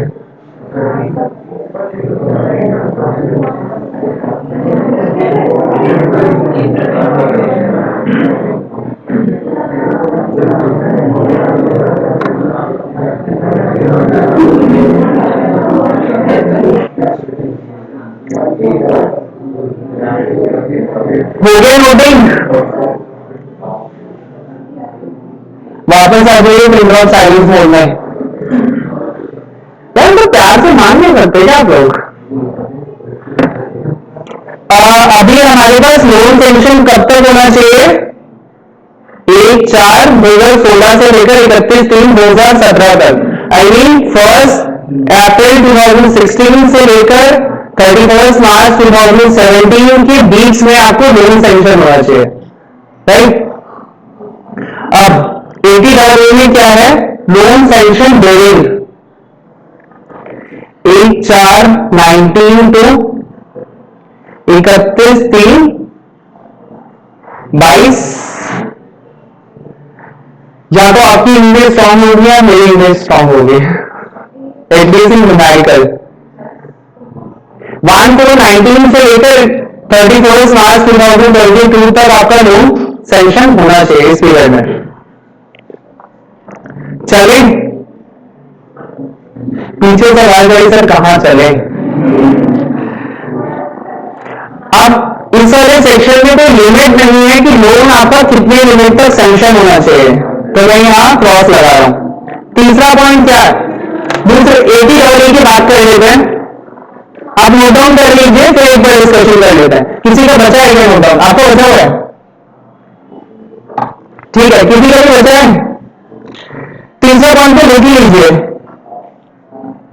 हो गया नोटिंग? वापस आ जाइए प्रिंट आउट साइलेंस मोड में। यार तो प्यार से मान नहीं सकते क्या आप लोग? अभी हमारे पास लोन सेंक्शन कब तक होना चाहिए? 1/4/2016 से लेकर 31/3/2017 तक। आई मीन 1 अप्रैल 2016 से लेकर 31 मार्च 2017 के बीच में आपको लोन सेंक्शन होना चाहिए, राइट? अब 80 में क्या है? Loan sanction dating 1/4/19 to 31/3/22। या तो आपकी इंग्लिश स्ट्रॉन्ग होगी या मेरी इंग्लिश स्ट्रॉन्ग होगी, एटलीस्ट इन न्यूमेरिकल। 1/4/19 से लेकर 31 मार्च 2022 तक आपका लोन सेंक्शन होना चाहिए इस पीरियड में। चले पीछे से आवाज आई, सर कहां चले? अब इस वाले सेक्शन में कोई लिमिट नहीं है कि लोन आपका कितने लिमिट तक सैंक्शन होना चाहिए, तो मैं यहां क्रॉस लगा रहा हूं। तीसरा पॉइंट क्या है? दूसरे 80 की बात कर लेते हैं। आप नोट डाउन कर लीजिए, फिर एक बार डिस्कशन कर लेते हैं। किसी का बचा है क्या नोट डाउन? आपको बचा हुआ है? ठीक है, किसी का भी बचा है? तीसरे पॉइंट को लिख लीजिए।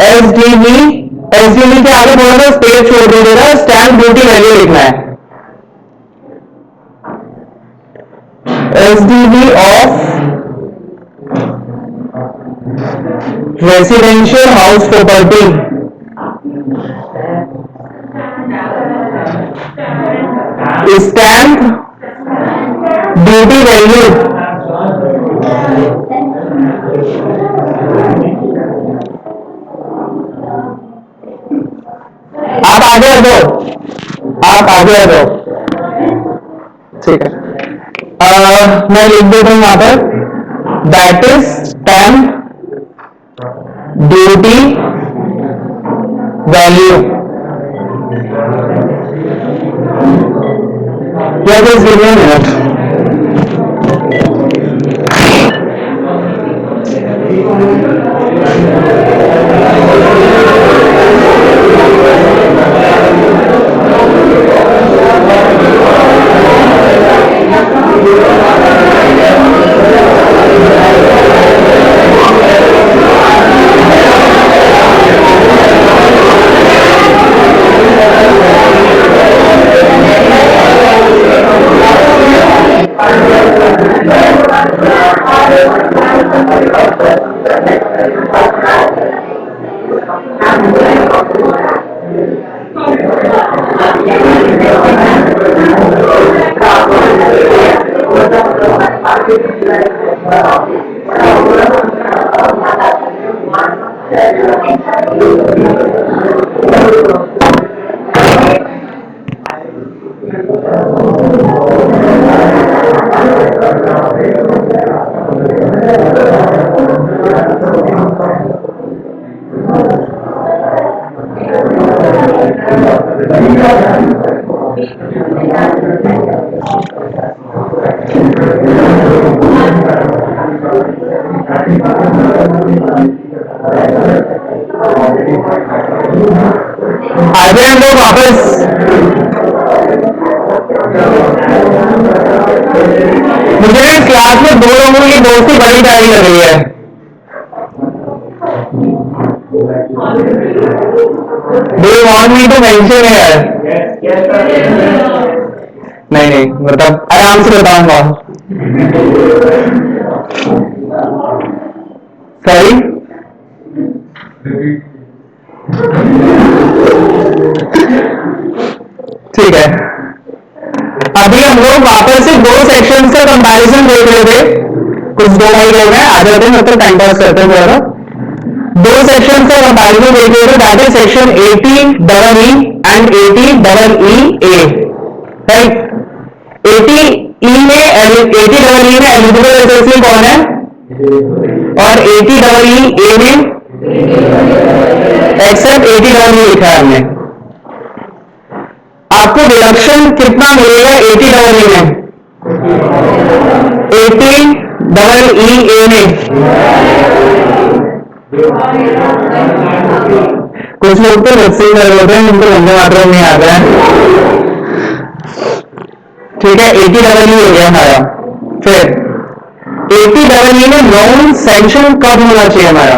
एसडीवी के आगे थोड़ा सा स्पेस छोड़ दीजिएगा, स्टैम्प ड्यूटी वैल्यू लिखना है। SDV of residential house property stamp duty value आप आगे आ जाओ, आप आगे आ जाओ, ठीक है। मैं लिख देता हूं यहां पर, that is stamp duty value. या just give me a minute. आगे हम लोग वापस मुझे क्लास में दो लोगों की दोस्ती बड़ी प्यारी लग रही है। Do you want me to mention here? नहीं, मतलब आराम से बताऊंगा। सही, ठीक है। अभी हम लोग वापस से दो सेक्शंस का कंपैरिजन देख रहे थे। कुछ दो भाई लोग हैं, आ जाते हैं, मतलब टाइम पास करते हैं थोड़ा। दो सेक्शन का कंपैरिजन देख रहे थे, that is section 80EE and 80EE right. 80E में एलिजिबल एसएससी कौन है, और 80EE में एक्सेप्ट 80EE लिखा है हमने। आपको डिडक्शन कितना मिलेगा 80EE में, 80EE में? कुछ लोग तो रस्सी कर लेते हैं, उनको लंबे मात्रा में आता है। ठीक है, 80EE हो गया हमारा। फिर 80EE में लोन सैंक्शन कब होना चाहिए हमारा?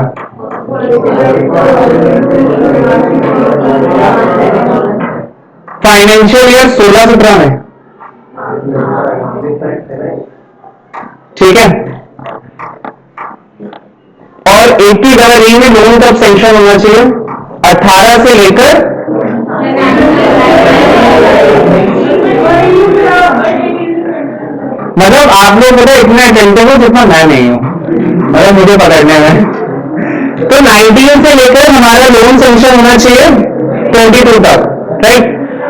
फाइनेंशियल ईयर 16-17 में। ठीक है, और 80EE में लोन कब सैंक्शन होना चाहिए? 18 से लेकर मतलब आप लोग पता इतना अटेंटिव हो जितना मैं नहीं हूं, मतलब मुझे पकड़ने में। तो 19 से लेकर हमारा लोन सैंक्शन होना चाहिए 22 तक, राइट।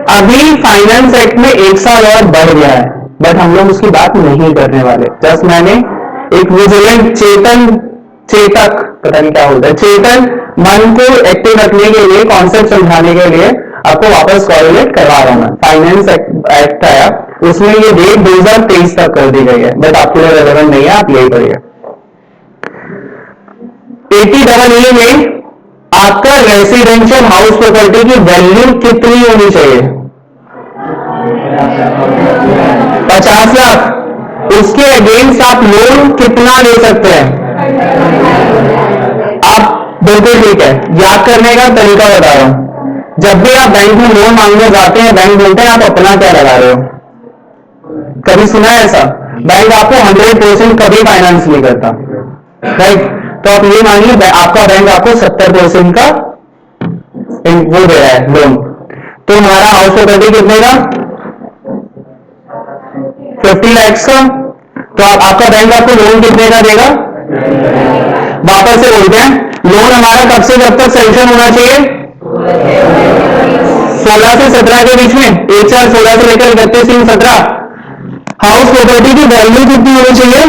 अभी फाइनेंस एक्ट में एक साल और बढ़ गया है, बट हम लोग उसकी बात नहीं करने वाले। जस्ट मैंने एक विजिलेंट चेतक पता नहीं क्या होता है, चेतन मन को एक्टिव रखने के लिए, कॉन्सेप्ट समझाने के लिए आपको वापस कॉरिलेट करवा रहा हूं। फाइनेंस एक्ट आया, उसमें ये डेट 2023 तक कर दी गई है, बट आपके लिए रेलेवेंट नहीं है, आप यही पढ़िए। 80EE में आपका रेसिडेंशियल हाउस प्रॉपर्टी की वैल्यू कितनी होनी चाहिए? 50 लाख। उसके अगेंस्ट आप लोन कितना ले सकते हैं? आप बिल्कुल ठीक है, याद करने का तरीका बता रहा हूं। जब भी आप बैंक में लोन मांगने जाते हैं, बैंक बोलते हैं आप अपना क्या लगा रहे हो। कभी सुना है ऐसा? बैंक आपको 100% कभी फाइनेंस नहीं करता, राइट। तो आप ये मानिए आपका बैंक आपको 70% का वो दे रहा है लोन। तो हमारा हाउस प्रॉपर्टी कितने का? 50 लाख का। तो आपका बैंक आपको लोन कितने का देगा? वापस से बोलते हैं, लोन हमारा कब से कब तक सैंक्शन होना चाहिए? 16 से 17 के बीच में। 1 साल 16 से लेकर 31-17। हाउस प्रॉपर्टी की वैल्यू कितनी होनी चाहिए?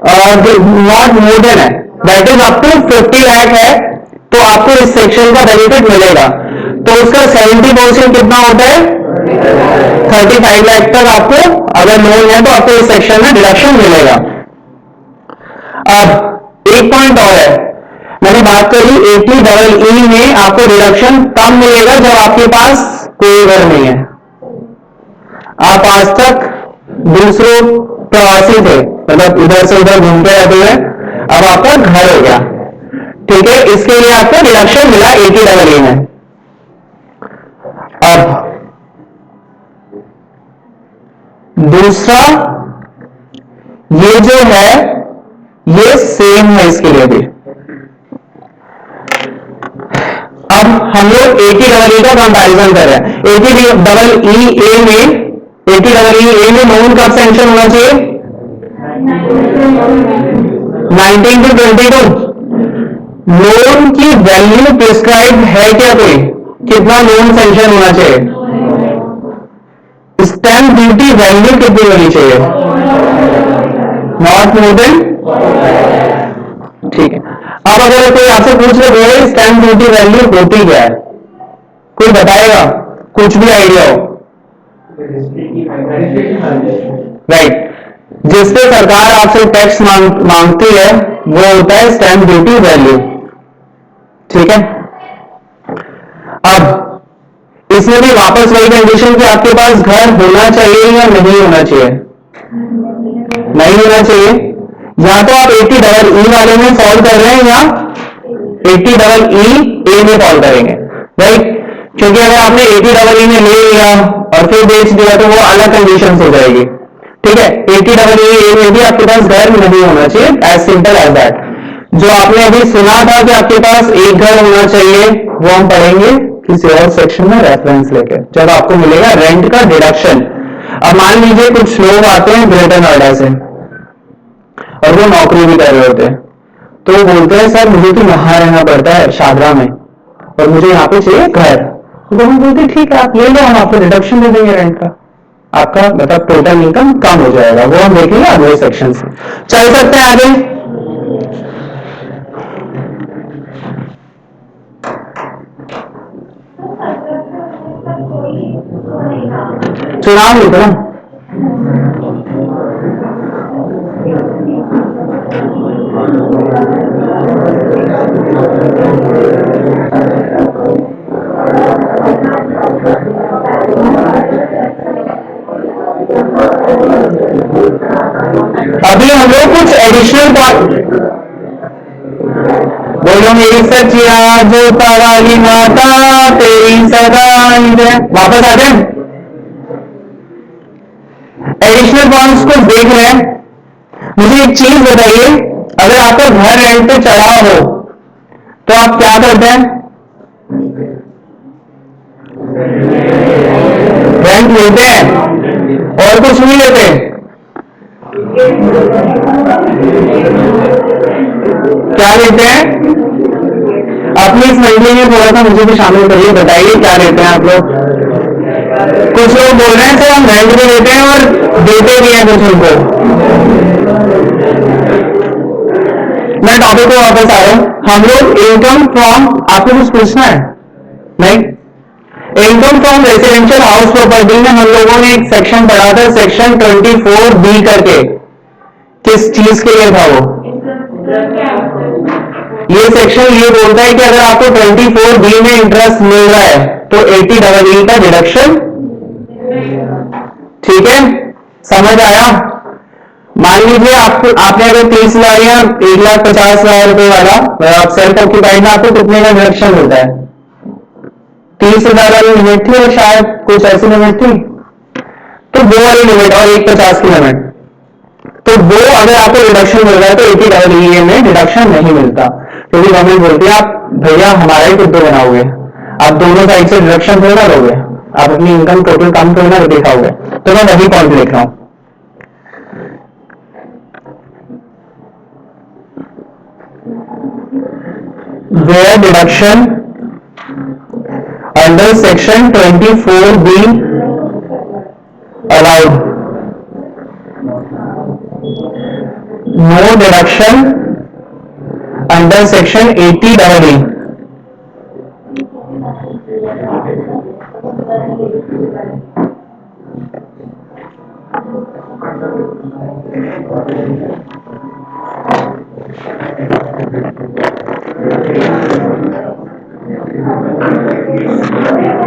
नॉट मोर देन है, that is up to 50 lakh है, तो आपको इस सेक्शन का बेनिफिट मिलेगा। तो उसका 70% कितना होता है? 35 लाख तक आपको अगर लोन है तो आपको इस सेक्शन में डिडक्शन मिलेगा। अब एक पॉइंट और है, मैंने बात करी 80EE में आपको डिडक्शन तब मिलेगा जब आपके पास कोई घर नहीं है, आप आज तक दूसरों प्रवासी थे, मतलब इधर से उधर घूमते रहते हुए, अब आपका घर हो गया। ठीक है, इसके लिए आपको डिडक्शन मिला 80EE में। अब दूसरा ये जो है ये सेम है इसके लिए भी। अब हम लोग 80EE का कंपैरिजन कर रहे हैं। 80EE में लोन कब सैंक्शन होना चाहिए? 19 to 22। लोन की वैल्यू प्रिस्क्राइब है क्या कोई? कितना लोन सैंक्शन होना चाहिए? स्टैंप ड्यूटी वैल्यू कितनी होनी चाहिए? Not more then. ठीक है, अब अगर कोई आपसे पूछ ले स्टैंप ड्यूटी वैल्यू होती क्या है, कोई बताएगा? कुछ भी आइडिया हो? राइट, जिस पे सरकार आपसे टैक्स मांगती है वो होता है स्टैंप ड्यूटी वैल्यू। ठीक है, अब इसमें भी वापस वही कंडीशन कि आपके पास घर होना चाहिए या नहीं होना चाहिए? नहीं होना चाहिए। या तो आप 80EE वाले में सॉल्व कर रहे हैं या 80EE में सॉल्व करेंगे, राइट? क्योंकि अगर आपने 80EE में ले लिया और फिर बेच दिया तो वो अलग कंडीशन हो जाएगी। ठीक है, 80EE में भी आपके पास घर नहीं होना चाहिए, एज सिंपल एज दैट। जो आपने अभी सुना था कि आपके पास एक घर होना चाहिए, वो हम पढ़ेंगे किसी और सेक्शन में रेफरेंस लेके, जब आपको मिलेगा रेंट का डिडक्शन। अब मान लीजिए कुछ लोग आते हैं ग्रेटर नोएडा से और वो नौकरी भी कर रहे होते हैं, तो वो बोलते हैं सर मुझे तो यहाँ रहना पड़ता है शादरा में और मुझे यहाँ पे चाहिए घर। तो हम बोलते हैं ठीक है आप ले लो, हम आपको डिडक्शन दे देंगे रेंट का, आपका मतलब टोटल इनकम कम हो जाएगा। वो हम देखेंगे अगले सेक्शन से। चल सकते हैं आगे। चुनाव लिखो ना। अभी हम लोग कुछ एडिशनल बोलो मेरी सचिया जो वाली माता तेरी सदा। वापस आ जाए, एडिशनल पॉइंट्स को देख रहे हैं। मुझे एक चीज बताइए, अगर आपका घर रेंट पे चढ़ा हो तो आप क्या करते हैं? रेंट लेते हैं और कुछ नहीं लेते। क्या लेते हैं? अपनी इस मंडली में थोड़ा सा मुझे भी शामिल करिए, बताइए क्या लेते हैं आप लोग? कुछ लोग बोल रहे हैं सर हम रेंट भी लेते हैं और देते भी हैं कुछ उनको। मैं टॉपिक को वापस आ रहा हूं। हम लोग इनकम फ्रॉम, आपको कुछ पूछना है? नहीं, income from residential house property में हम लोगों ने एक सेक्शन पढ़ा था, सेक्शन 24B करके। किस चीज के लिए था वो? ये सेक्शन ये बोलता है कि अगर आपको 24B में इंटरेस्ट मिल रहा है तो 80EE का डिडक्शन। ठीक है, समझ आया? मान लीजिए आपने अगर 30,000 या 1,50,000 रुपए वाला आप सेल्फ ऑक्यूपाइड में आपको कितने का डिडक्शन मिलता है? 30,000 वाली लिमिट थी और शायद कुछ ऐसी लिमिट थी, तो वो वाली लिमिट और 1,50 की लिमिट, तो वो अगर आपको डिडक्शन मिल रहा है तो 80EE में डिडक्शन नहीं मिलता, क्योंकि गवर्नमेंट बोलती है आप भैया हमारा ही कुछ बनाओगे, आप दोनों साइड से डिडक्शन थोड़ा लोगे, आप अपनी इनकम टोटल कम थोड़ा दिखाओगे। तो मैं वही पॉइंट लिख रहा हूं। where deduction under section 24B allowed, no deduction under section 80EE।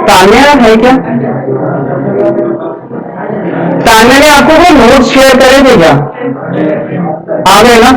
Tanya है क्या? तान्या ने आपको वो नोट्स शेयर करे थे क्या? आ गए ना?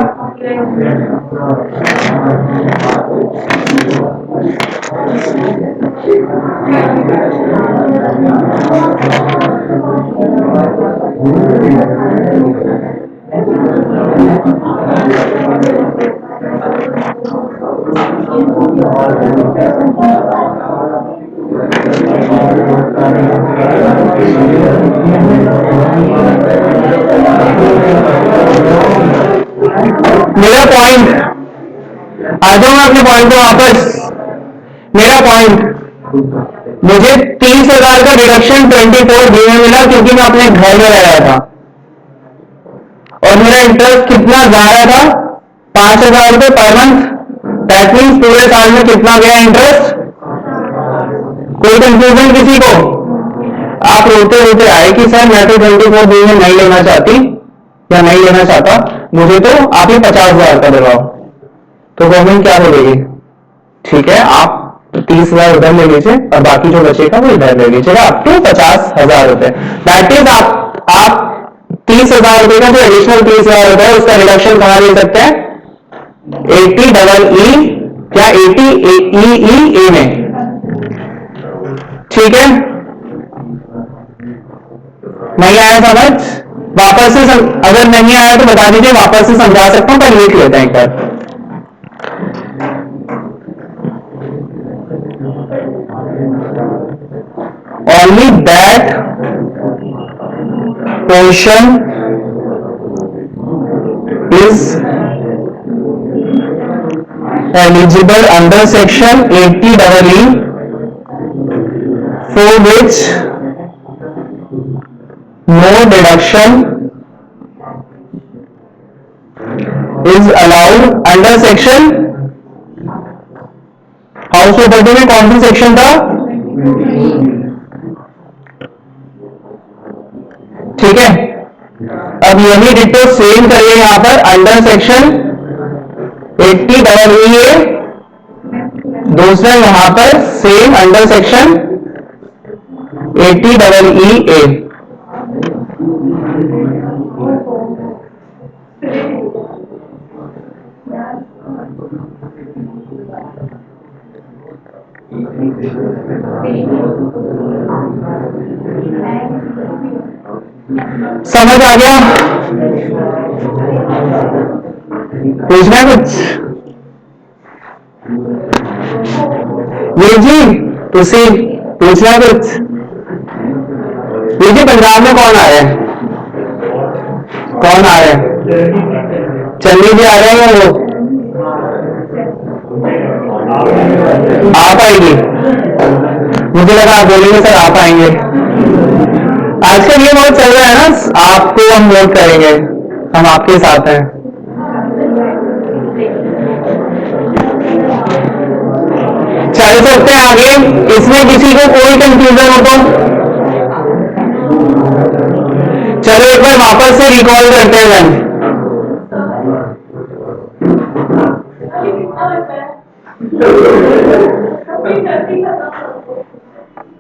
मेरा पॉइंट, आ जाऊं मैं अपने पॉइंट को वापस। मेरा पॉइंट, मुझे 30,000 का डिडक्शन 24B में मिला क्योंकि मैं अपने घर में रह रहा था और मेरा इंटरेस्ट कितना ज्यादा था? 5,000 रुपए पर मंथ दैट मीन्स पूरे साल में कितना गया इंटरेस्ट? कोई कंफ्यूजन किसी को? आप रोते रोते आए कि सर मैं तो 24 दिन नहीं लेना चाहती या नहीं लेना चाहता, मुझे तो आप ही 50,000 का दिलाओ, तो गवर्नमेंट क्या बोलेगी? ठीक है, आप 30,000 उधर ले लीजिए और बाकी जो बचेगा वो इधर ले लीजिएगा, अप टू 50,000 रुपए। दैट इज आप 30,000 रुपए का जो एडिशनल 30,000 रुपए है उसका रिडक्शन कहां ले सकते हैं? 80EE या 80EE में। ठीक है, नहीं आया समझ? वापस से अगर नहीं आया तो बता दीजिए, वापस से समझा सकता हूं, पर लिख लेते हैं एक बार। Only that portion is eligible under section 80EE for which no deduction is allowed under section house property में कौन सी सेक्शन था? ठीक है, अब यही डिटो सेम करिए यहां पर अंडर सेक्शन 80EE, दूसरा यहां पर सेम अंडर सेक्शन 80EE। समझ आ गया? पूछना कुछ? ये जी तुसी पूछना कुछ? ये जी पंजाब में कौन आ रहा है? कौन आ रहा है? चन्नी जी आ रहे हैं वो? आप आएंगी? मुझे लगा आप बोलेंगे सर आप आएंगे। आजकल ये बहुत चल रहा है ना, आपको हम वोट करेंगे, हम आपके साथ हैं। चल सकते हैं आगे, इसमें किसी को कोई कंफ्यूजन हो तो चलो एक बार वापस से रिकॉल करते हैं।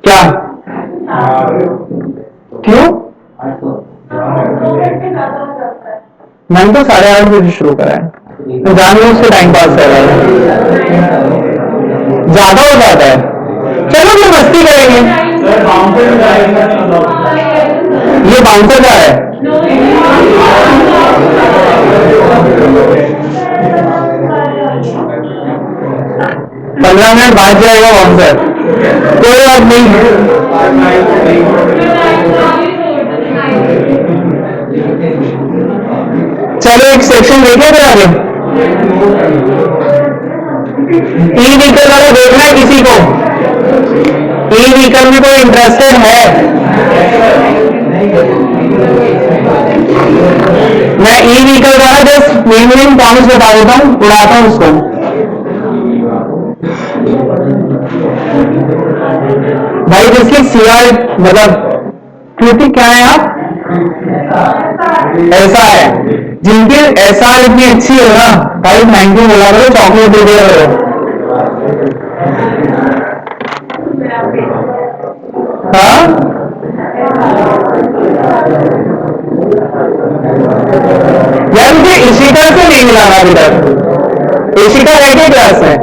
क्या क्यों? मैंने तो 8:30 बजे शुरू करा है, तो जानबूझ से टाइम पास कर रहा है, ज्यादा हो जाता है। चलो फिर मस्ती करेंगे। ये बाउंसर का है, पंद्रह मिनट बाद जाएगा बाउंसर, कोई बात नहीं। चलो एक सेक्शन देखें फिर आगे। ई व्हीकल वाला देखना है किसी को? ई व्हीकल में कोई इंटरेस्टेड है? मैं ई व्हीकल वाला जस्ट मेन पॉइंट्स बता देता हूँ, उड़ाता हूँ उसको। भाई जिसकी सीआर मतलब क्योंकि क्या है आप ऐसा है, जिनकी ऐसा इतनी अच्छी है ना भाई, 90 बोला करो, चॉकलेट दे दिया करो। हाँ यार मुझे इशिका से नहीं मिला अभी तक। इशिका रेडी क्लास है।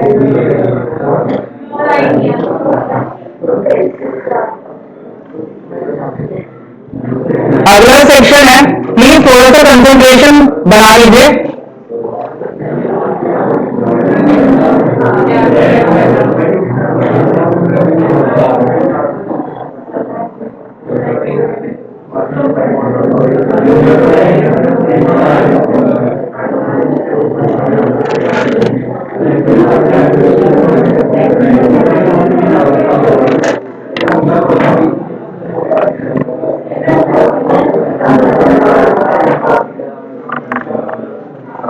अगला सेक्शन है, प्लीज थोड़ा सा कंसंट्रेशन बना लीजिए।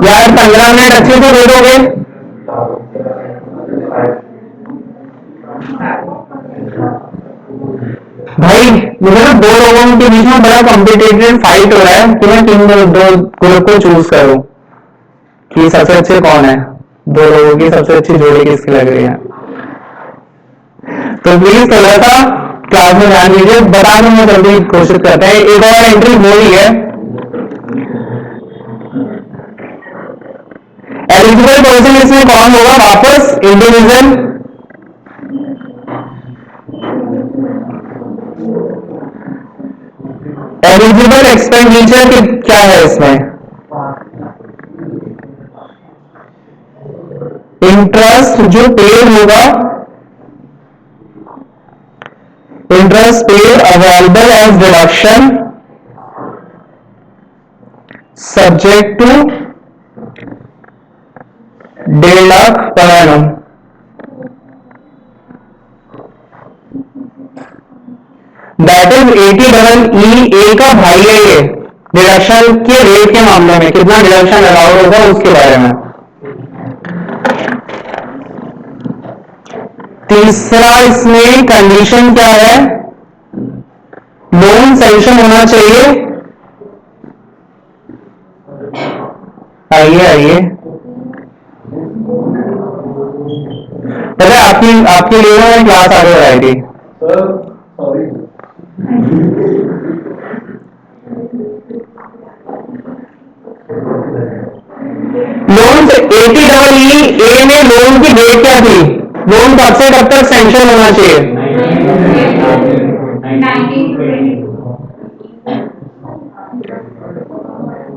यार 15 मिनट अच्छे से दे दोगे? दो लोगों के बीच में बड़ा कॉम्पिटिटिव फाइट हो रहा है कि मैं किन दो ग्रुप को चूज करूं कि सबसे अच्छे कौन है, दो लोगों की सबसे अच्छी जोड़ी किसकी लग रही है। तो प्लीज थोड़ा सा क्लास में ध्यान दीजिए, बताने में जल्दी कोशिश करते हैं। एक और एंट्री हो रही है, एलिजिबल पर्सन इसमें कौन होगा, वापस इंडिविजुअल एलिजिबल एक्सपेंडिचर क्या है इसमें, इंटरेस्ट जो पेड होगा, interest paid available as deduction subject to 1.5 lakh per annum. That is 80EE का भाई है ये। डिडक्शन के रेट के मामले में कितना डिडक्शन अलाउड होगा उसके बारे में। तीसरा इसमें कंडीशन क्या है, लोन सैंक्शन होना चाहिए। आइए पहले आपके लिए में क्लास आगे बढ़ाएगी। लोन 80EE में लोन की डेट क्या थी, लोन कब से कब तक सैंक्शन होना चाहिए, 1920।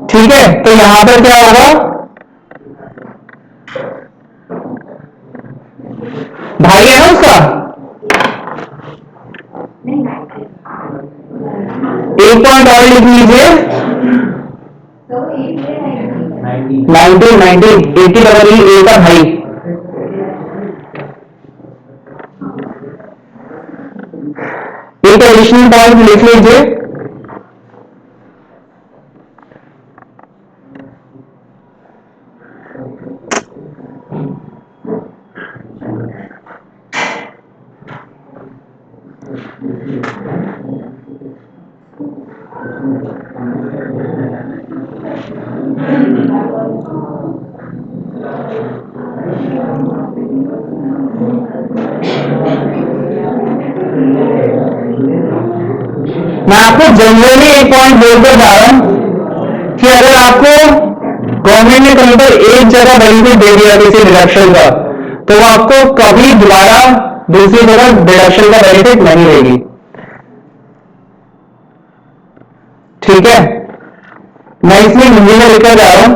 ठीक है, तो यहां पर क्या होगा, भाई है ना उसका, एक पॉइंट और लिख लीजिए, 80EE का भाई। एक एडिशनल पॉइंट लिख लीजिए, मैं आपको जनरली एक पॉइंट बोलकर जा रहा हूं कि अगर आपको गवर्नमेंट ने कहीं पर एक जगह बेनिफिट दे दिया किसी डिडक्शन का, तो वो आपको कभी दोबारा दूसरी जगह डिडक्शन का बेनिफिट नहीं देगी। ठीक है, मैं इसमें हिंदी में लिखकर जा रहा हूं,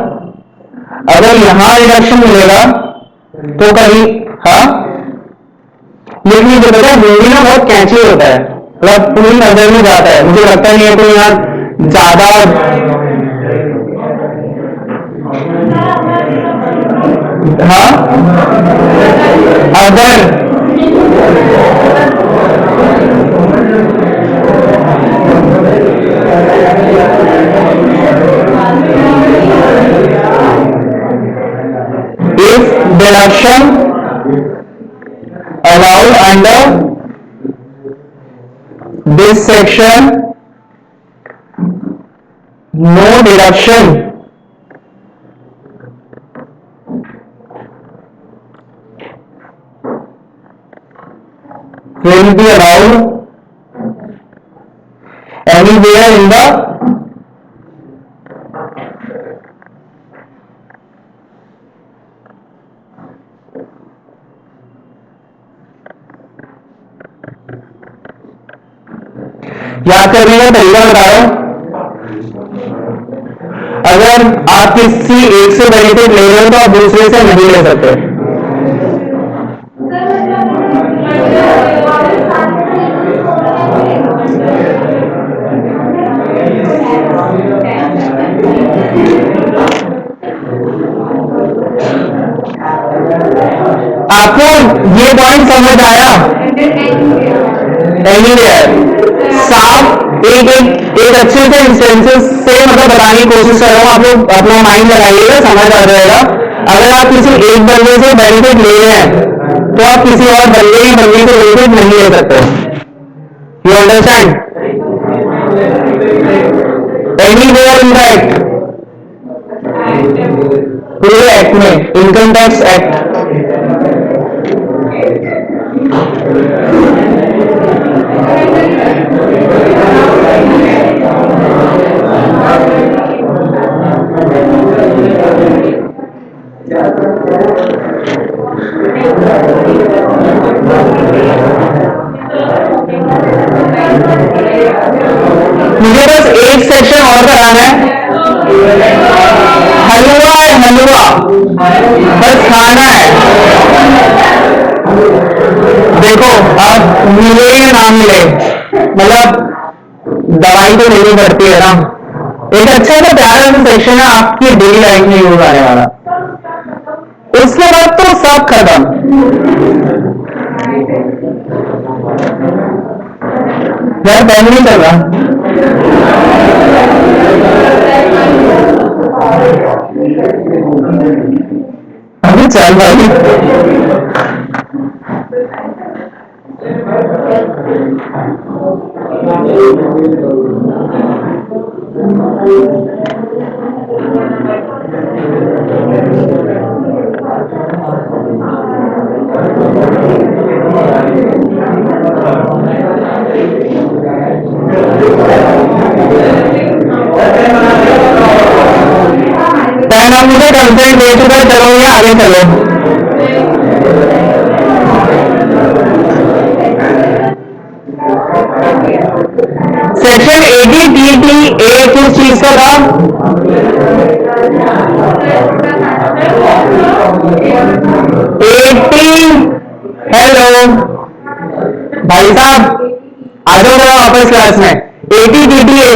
अगर यहां डिडक्शन मिलेगा तो कहीं, हाँ लिख लीजिए, बेटा हिंदी में बहुत कैची होता है, मतलब पूरी नजर में जाता है, मुझे लगता नहीं है कोई यहाँ ज्यादा, हाँ अगर if deduction allowed under this section, no deduction will be allowed anywhere in the याद करने का तरीका बता रहा हूं, अगर आप किसी एक से बेनिफिट ले रहे हो तो आप दूसरे से नहीं ले सकते। आपको ये पॉइंट समझ आया? साफ एक अच्छे से इंस्टेंसेस से मतलब बताने की कोशिश कर रहा हूं, आप लोग अपना माइंड लगाइएगा, समझ आ जाएगा। अगर आप किसी एक बंदे से बेनिफिट ले रहे हैं तो आप किसी और बंदे से बेनिफिट नहीं ले सकते। You understand? Anywhere in the act, पूरे एक्ट में, इनकम टैक्स एक्ट। मुझे बस एक सेक्शन और कराना है, हलवा है, हलवा बस खाना है। देखो आप मिले या ना मिले, मतलब दवाई तो लेनी पड़ती है ना। एक अच्छा सा प्यारा सा सेक्शन है आपकी डेली लाइफ में यूज आने वाला, उसके बाद तो सब खत्म। यार टाइम नहीं चल रहा, अभी चल भाई। आप मुझे कंप्लेंट दे चुका, चलो या आगे चलो। सेक्शन 80 किस चीज का था? हेलो भाई साहब, आ जाओ वापस क्लास में। 80 DTA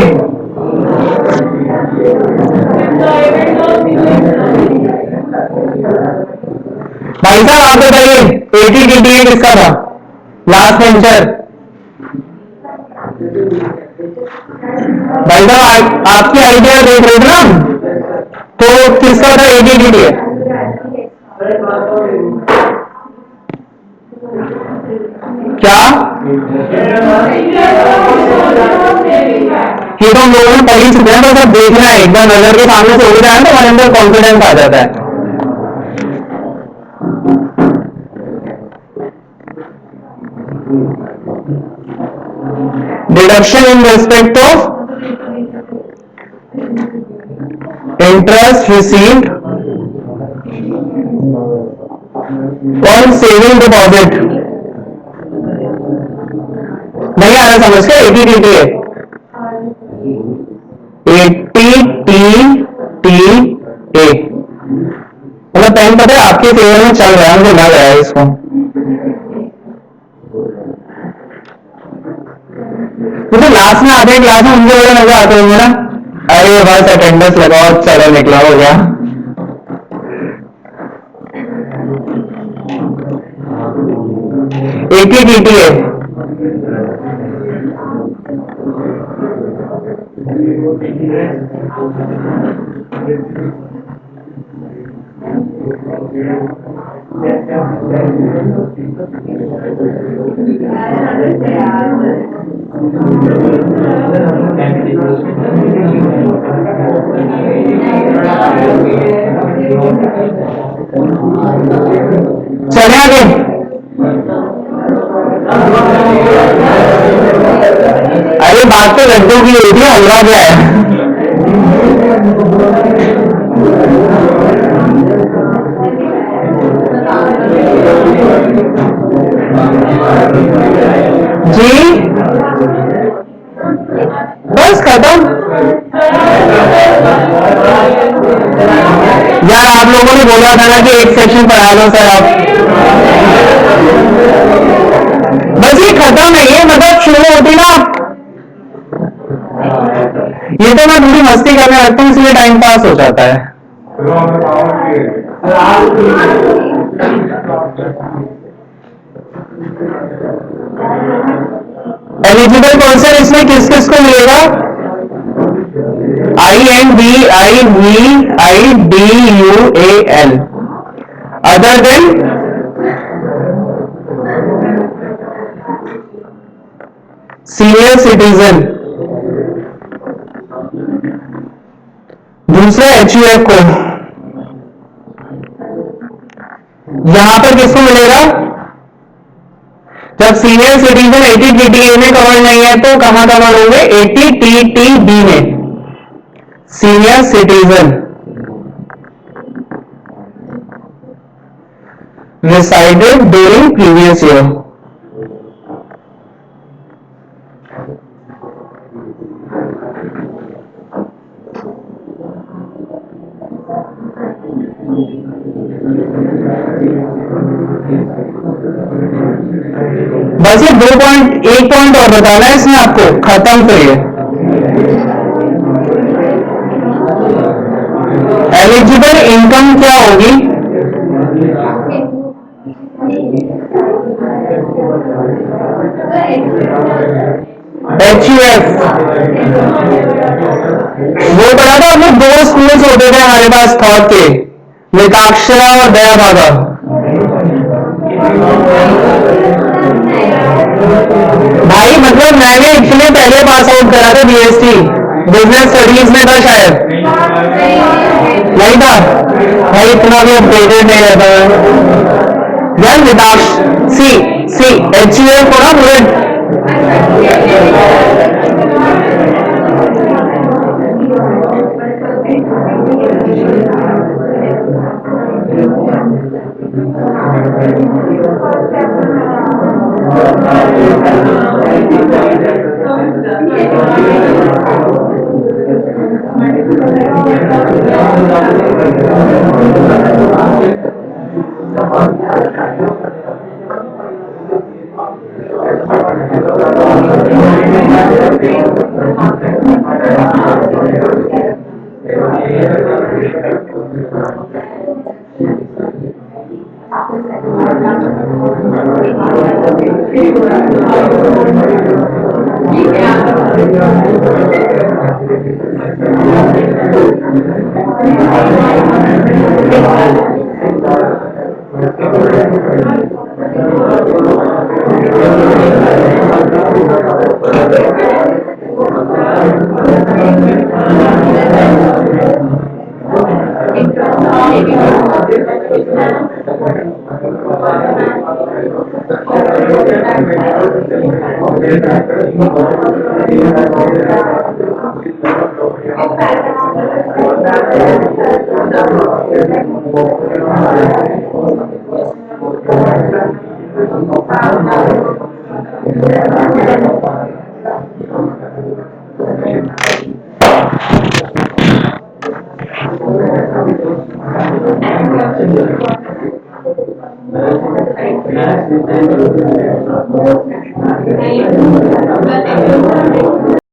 भाई साहब आप बताइए, 80 DTA किसका था? Last venture. भाई साहब आपकी आइडिया देख रहे थे ना, तो किसका था 80 DTA? क्या ये तो हम लोगों ने पढ़ी चुके हैं, तो सब देखना है, एक बार नजर के सामने से हो जाए तो हमारे अंदर कॉन्फिडेंस आ जाता है। Deduction in respect of interest received on saving deposit. नहीं आ रहा समझ के? 80 DTA 80 TTA मतलब टाइम पता है आपके फेवर में चल रहा है, मुझे लग रहा है इसको। मुझे लास्ट में आते क्लास में उनके बड़े मजा आते होंगे ना, अरे बस अटेंडेंस लगाओ चलो निकला हो गया। ATTTA चले आगे। अरे बात तो लड्डू की होती है, हलवा क्या है? जी बस खत्म। यार आप लोगों ने बोला था ना कि एक सेक्शन पढ़ा लो सर आप, बस ये खत्म है, ये मतलब शुरू होती ना, ये तो मैं थोड़ी मस्ती करने लगता हूँ इसलिए टाइम पास हो जाता है। एलिजिबल पर्सन इसमें किस किस को मिलेगा? INDIVIDUAL other than senior citizen, दूसरा HUF को यहां पर किसको मिलेगा? जब सीनियर सिटीजन 80TTA में कवर नहीं है तो कहां कवर होंगे? 80TTB में। Senior citizen resided during previous year. बस ये एक पॉइंट और बताना है इसमें आपको, खत्म करिए। एलिजिबल इनकम क्या होगी? HUF वो पढ़ा था हमने, दो स्कूल्स होते थे हमारे पास थॉट के, मिताक्षरा और दया भागा। भाई मतलब मैंने इतने पहले पास आउट करा था BSc, बिजनेस स्टडीज में था शायद, नहीं था भाई, इतना भी अपडेटेड नहीं रहता है यार। मिताक्ष सी HUF को ना पूरे